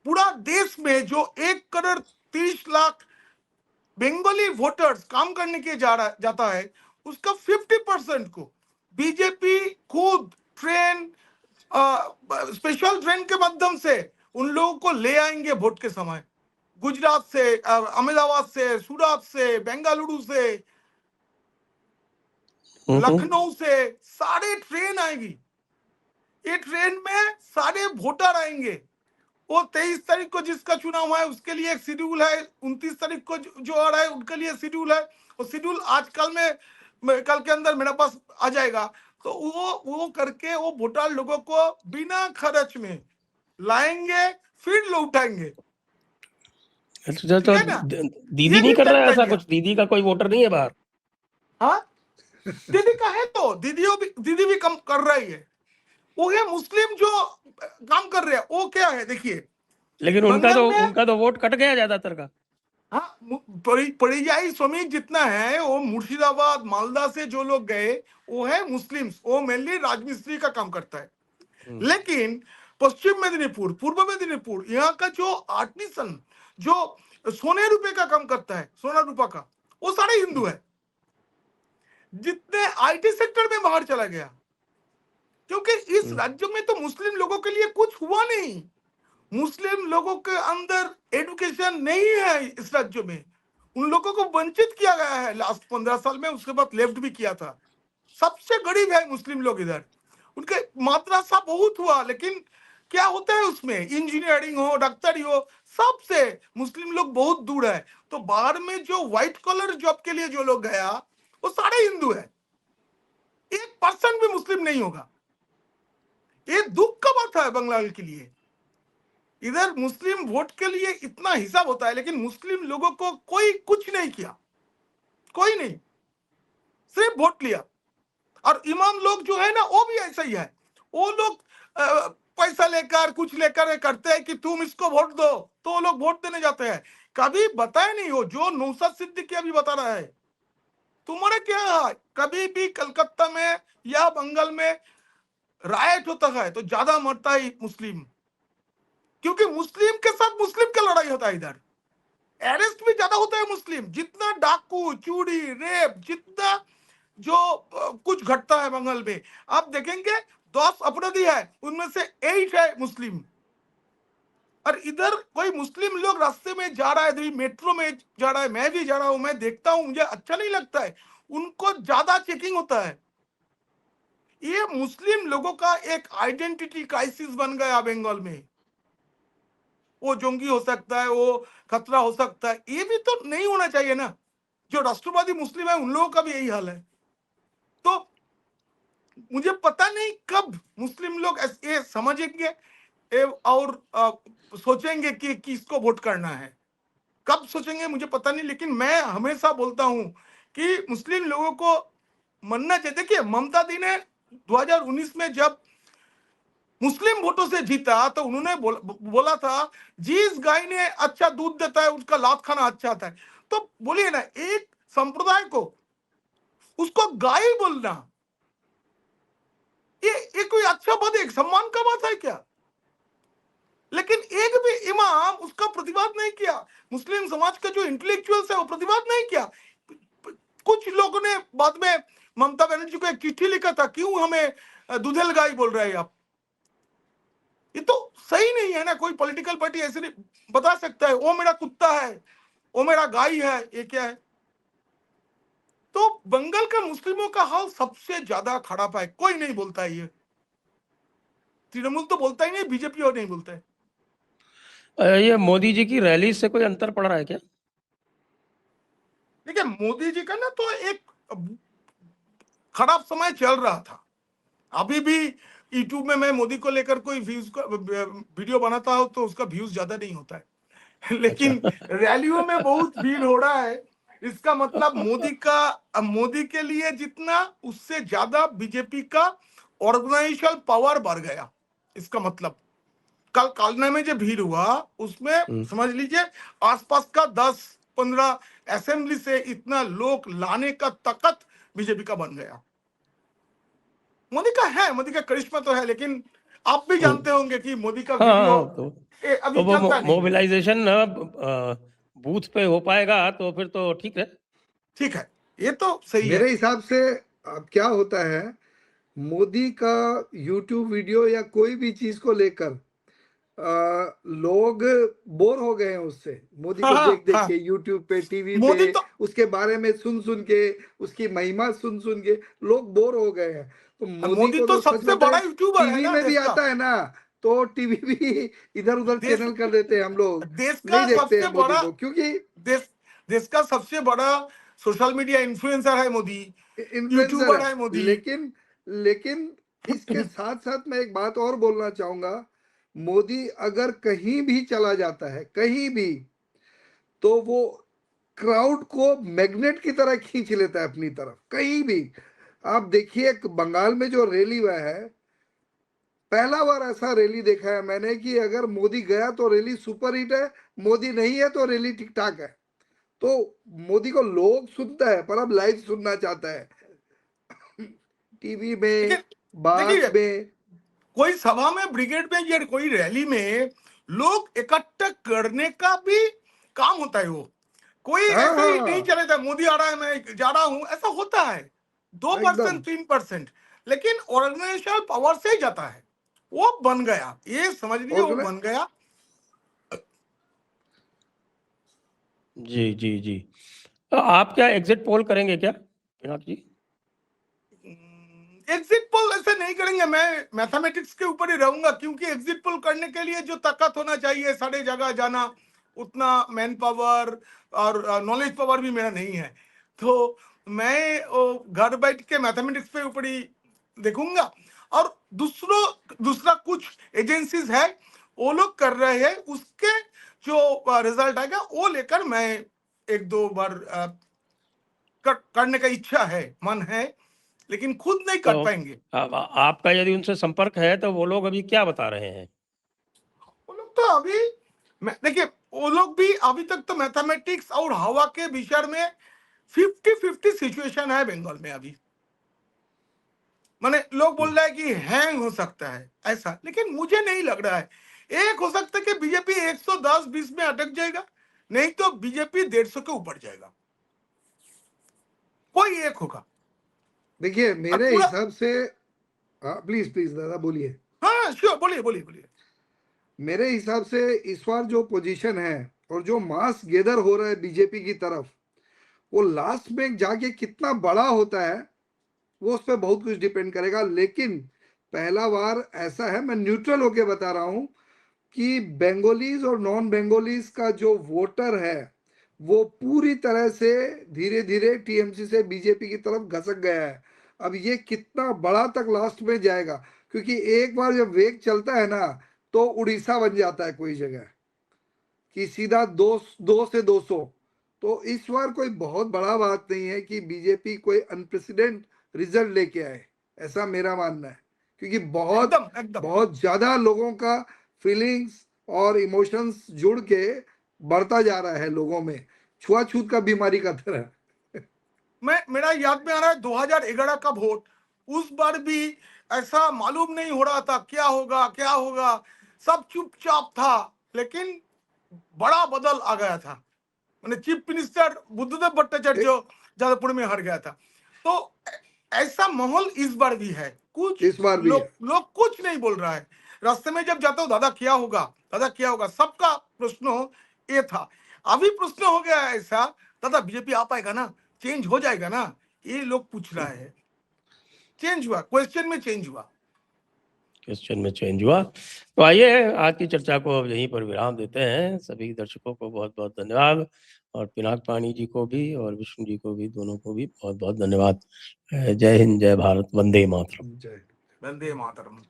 B: पूरा देश में जो 1,30,00,000 बंगाली वोटर्स काम करने के जाता है उसका 50% को बीजेपी खुद ट्रेन स्पेशल ट्रेन के माध्यम से उन लोगों को ले आएंगे वोट के समय। गुजरात से, अहमदाबाद से, सूरत से, बेंगलुरु से, लखनऊ से सारे ट्रेन आएगी। ये ट्रेन में सारे वोटर आएंगे। वो 23 तारीख को जिसका चुनाव है उसके लिए एक शेड्यूल है, 29 तारीख को जो आ रहा है उनके लिए शेड्यूल है। वो शेड्यूल आजकल में कल के अंदर मेरे पास आ जाएगा। तो वो करके वो वोटर लोगों को बिना खर्च में लाएंगे, फिर लौटाएंगे।
A: तो दीदी
B: ये
A: नहीं
B: भी
A: कर
B: तय
A: रहा है
B: कर
A: ऐसा
B: लिया।
A: कुछ? दीदी का कोई वोटर नहीं है बाहर?
B: हाँ, दीदी का है तो दीदी भी कम कर रही है। वो है मुस्लिम जो काम कर रहे हैं। वो क्या है देखिए,
A: लेकिन उनका तो वोट कट गया ज्यादातर का।
B: हाँ, परियायी श्रमिक जितना है वो मुर्शिदाबाद मालदा से जो लोग गए वो है मुस्लिम्स। वो मेनली राजमिस्त्री का काम करता है। लेकिन पश्चिम मेदिनीपुर, पूर्व मेदिनीपुर, यहाँ का जो आर्टिसन जो सोने रुपए का काम करता है, सोना रूपा का, वो सारे हिंदू है। जितने आईटी सेक्टर में बाहर चला गया, क्योंकि इस राज्य में तो मुस्लिम लोगों के लिए कुछ हुआ नहीं। मुस्लिम लोगों के अंदर एजुकेशन नहीं है इस राज्य में। उन लोगों को वंचित किया गया है लास्ट 15 साल में, उसके बाद लेफ्ट भी किया था। सबसे गरीब है मुस्लिम लोग इधर। उनके माद्रासा बहुत हुआ, लेकिन क्या होता है उसमें, इंजीनियरिंग हो, डॉक्टरी हो, सबसे मुस्लिम लोग बहुत दूर है। तो बाहर में जो व्हाइट कॉलर जॉब के लिए जो लोग गया वो सारे हिंदू है, 1% भी मुस्लिम नहीं होगा। ये दुख का बात है बंगाल के लिए। इधर मुस्लिम वोट के लिए इतना हिसाब होता है, लेकिन मुस्लिम लोगों को कोई कुछ नहीं किया, कोई नहीं, सिर्फ वोट लिया। और इमाम लोग जो है ना वो भी ऐसा ही है। वो लोग पैसा लेकर कुछ लेकर करते हैं कि तुम इसको वोट दो, तो वो लोग वोट देने जाते हैं। कभी बताए नहीं हो जो नौशाद सिद्दीकी अभी बता रहा है। तुम्हारे क्या है, कभी भी कलकत्ता में या बंगाल में राइट होता है तो ज्यादा मरता है मुस्लिम, क्योंकि मुस्लिम के साथ मुस्लिम का लड़ाई होता है। इधर अरेस्ट भी ज्यादा होता है मुस्लिम। जितना डाकू चोरी रेप जितना जो कुछ घटता है बंगाल में, आप देखेंगे 10 अपराधी है उनमें से 8 है मुस्लिम। और इधर कोई मुस्लिम लोग रास्ते में जा रहा है, मेट्रो में जा रहा है, मैं भी जा रहा हूं, मैं देखता हूं, मुझे अच्छा नहीं लगता है। उनको ज्यादा चेकिंग होता है। ये मुस्लिम लोगों का एक आइडेंटिटी क्राइसिस बन गया बंगाल में। वो जोंगी हो सकता है, वो खतरा हो सकता है, ये भी तो नहीं होना चाहिए ना। जो राष्ट्रवादी मुस्लिम है उन लोगों का भी यही हाल है। तो मुझे पता नहीं कब मुस्लिम लोग ये समझेंगे और सोचेंगे कि किसको वोट करना है। कब सोचेंगे मुझे पता नहीं, लेकिन मैं हमेशा बोलता हूं कि मुस्लिम लोगों को मानना चाहिए। देखिए ममता दी ने 2019 में जब मुस्लिम वोटों से जीता तो उन्होंने बोला था जिस गाय ने अच्छा दूध देता है उसका लात खाना अच्छा आता है। तो बोलिए ना, एक संप्रदाय को उसको गाय बोलना ये कोई अच्छा बात है, सम्मान का बात है क्या? लेकिन एक भी इमाम उसका प्रतिवाद नहीं किया। मुस्लिम समाज का जो इंटेलेक्चुअल्स है वो प्रतिवाद नहीं किया। कुछ लोगों ने बाद में ममता बनर्जी को एक चिट्ठी लिखा था, क्यों हमें दुधेल गाय बोल रहे हैं आप? ये तो सही नहीं है ना। कोई पॉलिटिकल पार्टी ऐसे नहीं बता सकता है वो मेरा कुत्ता है, वो मेरा गाय है, ये क्या है? तो बंगाल का मुस्लिमों का हाल सबसे ज्यादा खराब है। कोई नहीं बोलता है ये। तृणमूल तो बोलता ही नहीं, बीजेपी और नहीं बोलता है।
A: ये मोदी जी की रैली से कोई अंतर पड़ रहा है क्या?
B: देखिए मोदी जी का ना तो एक खराब समय चल रहा था। अभी भी यूट्यूब में मैं मोदी को लेकर कोई व्यूज का वीडियो बनाता हूं तो उसका व्यूज ज्यादा नहीं होता है। लेकिन रैलियों में बहुत भीड़ हो रहा है। इसका मतलब मोदी के लिए जितना उससे ज्यादा बीजेपी का ऑर्गेनाइजेशन पावर बढ़ गया। इसका मतलब कल कालना में जो भीड़ हुआ उसमें समझ लीजिए आसपास का 10-15 असेंबली से इतना लोग लाने का ताकत बीजेपी का बन गया। मोदी का है, मोदी का करिश्मा तो है, लेकिन आप भी जानते होंगे कि मोदी का वीडियो अभी
A: वो
B: चलता नहीं।
A: मोबिलाइजेशन बूथ पे हो पाएगा तो फिर तो ठीक है।
B: ठीक है, ये तो सही है।
C: मेरे हिसाब से अब क्या होता है, मोदी का यूट्यूब वीडियो या कोई भी चीज को लेकर लोग बोर हो गए हैं उससे। मोदी को देख देख के यूट्यूब पे टीवी पे
B: तो
C: उसके बारे में सुन सुन के उसकी महिमा सुन सुन के लोग बोर हो गए हैं। तो मोदी को तो सच
B: सबसे बड़ा
C: बताएं,
B: यूट्यूबर है
C: टीवी
B: ना
C: में भी
B: देश का।
C: आता है ना तो टीवी भी इधर उधर
B: देश
C: चैनल कर देते हैं हम लोग,
B: देश
C: नहीं
B: का
C: देखते हैं
B: सबसे
C: मोदी
B: बड़ा
C: को, क्योंकि
B: देश का सबसे बड़ा सोशल मीडिया इन्फ्लुएंसर है मोदी,
C: इन्फ्लुएंसर
B: यूट्यूबर
C: है।
B: है मोदी।
C: लेकिन इसके साथ साथ मैं एक बात और बोलना चाहूंगा, मोदी अगर कहीं भी चला जाता है कहीं भी, तो वो क्राउड को मैग्नेट की तरह खींच लेता है अपनी तरफ कहीं भी। आप देखिए बंगाल में जो रैली हुआ है, पहला बार ऐसा रैली देखा है मैंने कि अगर मोदी गया तो रैली सुपर हिट है, मोदी नहीं है तो रैली ठीक ठाक है। तो मोदी को लोग सुनता है पर अब लाइव सुनना चाहता है, टीवी में बात
B: देखिए
C: में।
B: कोई सभा में, ब्रिगेड में या कोई रैली में लोग इकट्ठा करने का भी काम होता है। वो कोई
C: हाँ
B: ऐसे ही नहीं
C: हाँ
B: चले जाए मोदी आ रहा है मैं जा रहा हूं, ऐसा होता है 2%
C: एकदम
B: 3%। लेकिन ऑर्गेनाइजेशनल पावर से ही जाता है। वो बन गया, ये समझ लीजिए वो
C: ऑर्गेनाइज
B: बन गया।
A: जी जी जी। तो आप क्या एग्जिट पोल करेंगे क्या पिनाक जी?
B: एग्जिट पोल ऐसे नहीं करेंगे। मैं मैथमेटिक्स के ऊपर ही रहूंगा, क्योंकि एग्जिट पोल करने के लिए जो ताकत होना चाहिए सारे जगह जाना, उतना मैन पावर और नॉलेज पावर भी मेरा नहीं है। तो मैं घर बैठ के मैथमेटिक्स पे ऊपर ही देखूंगा। और दूसरा कुछ एजेंसीज है वो लोग कर रहे हैं, उसके जो रिजल्ट आएगा वो लेकर मैं 1-2 बार करने का इच्छा है, मन है। लेकिन खुद नहीं कर
A: तो
B: पाएंगे।
A: आपका यदि उनसे संपर्क है तो वो लोग अभी क्या बता रहे हैं?
B: वो लोग तो अभी देखिए, वो लोग भी अभी तक तो मैथमेटिक्स और हवा के विषय में 50-50 सिचुएशन है बंगाल में अभी। माने लोग बोल रहे हैं कि हैंग हो सकता है ऐसा, लेकिन मुझे नहीं लग रहा है। एक हो सकता है कि बीजेपी 110-20 में अटक जाएगा, नहीं तो बीजेपी 150 के ऊपर जाएगा, कोई एक होगा।
C: देखिए
B: और
C: मेरे
B: पूरा,
C: हिसाब से, प्लीज प्लीज दादा बोलिए।
B: हाँ श्योर, बोलिए बोलिए बोलिए।
C: मेरे हिसाब से इस बार जो पोजीशन है और जो मास गेदर हो रहा है बीजेपी की तरफ, वो लास्ट में जाके कितना बड़ा होता है वो उस पर बहुत कुछ डिपेंड करेगा। लेकिन पहला बार ऐसा है, मैं न्यूट्रल होके बता रहा हूं, कि बंगालीज और नॉन बंगालीज का जो वोटर है वो पूरी तरह से धीरे धीरे टीएमसी से बीजेपी की तरफ घसक गया है। अब ये कितना बड़ा तक लास्ट में जाएगा, क्योंकि एक बार जब वेग चलता है ना तो उड़ीसा बन जाता है कोई जगह कि सीधा 2 से 200। तो इस बार कोई बहुत बड़ा बात नहीं है कि बीजेपी कोई अनप्रेसिडेंट रिजल्ट लेके आए, ऐसा मेरा मानना है। क्योंकि बहुत
B: एकदम एकदम
C: बहुत ज्यादा लोगों का फीलिंग्स और इमोशंस जुड़ के बढ़ता जा रहा है लोगों में, छुआछूत का बीमारी का तरह।
B: मेरा याद में आ रहा है 2011 का वोट, उस बार भी ऐसा मालूम नहीं हो रहा था क्या होगा क्या होगा, सब चुपचाप था, लेकिन बड़ा बदल आ गया था। मैंने चीफ मिनिस्टर बुद्धदेव भट्टाचार्य जादवपुर में हार गया था। तो ऐसा माहौल इस बार भी है। कुछ
C: इस बार भी है।
B: लोग कुछ नहीं बोल रहा है। रास्ते में जब जाता हूँ, दादा क्या होगा, दादा क्या होगा, सबका प्रश्न ये था। अभी प्रश्न हो गया है ऐसा, दादा बीजेपी आ पाएगा ना, चेंज हो जाएगा ना, ये लोग पूछ रहा है। चेंज हुआ, क्वेश्चन में चेंज हुआ,
A: क्वेश्चन में चेंज हुआ। तो आइए आज की चर्चा को अब यहीं पर विराम देते हैं। सभी दर्शकों को बहुत बहुत धन्यवाद, और पिनाक पाणी जी को भी और विष्णु जी को भी, दोनों को भी बहुत बहुत धन्यवाद। जय हिंद, जय भारत, वंदे मातरम।
C: जय।
B: वंदे मातरम।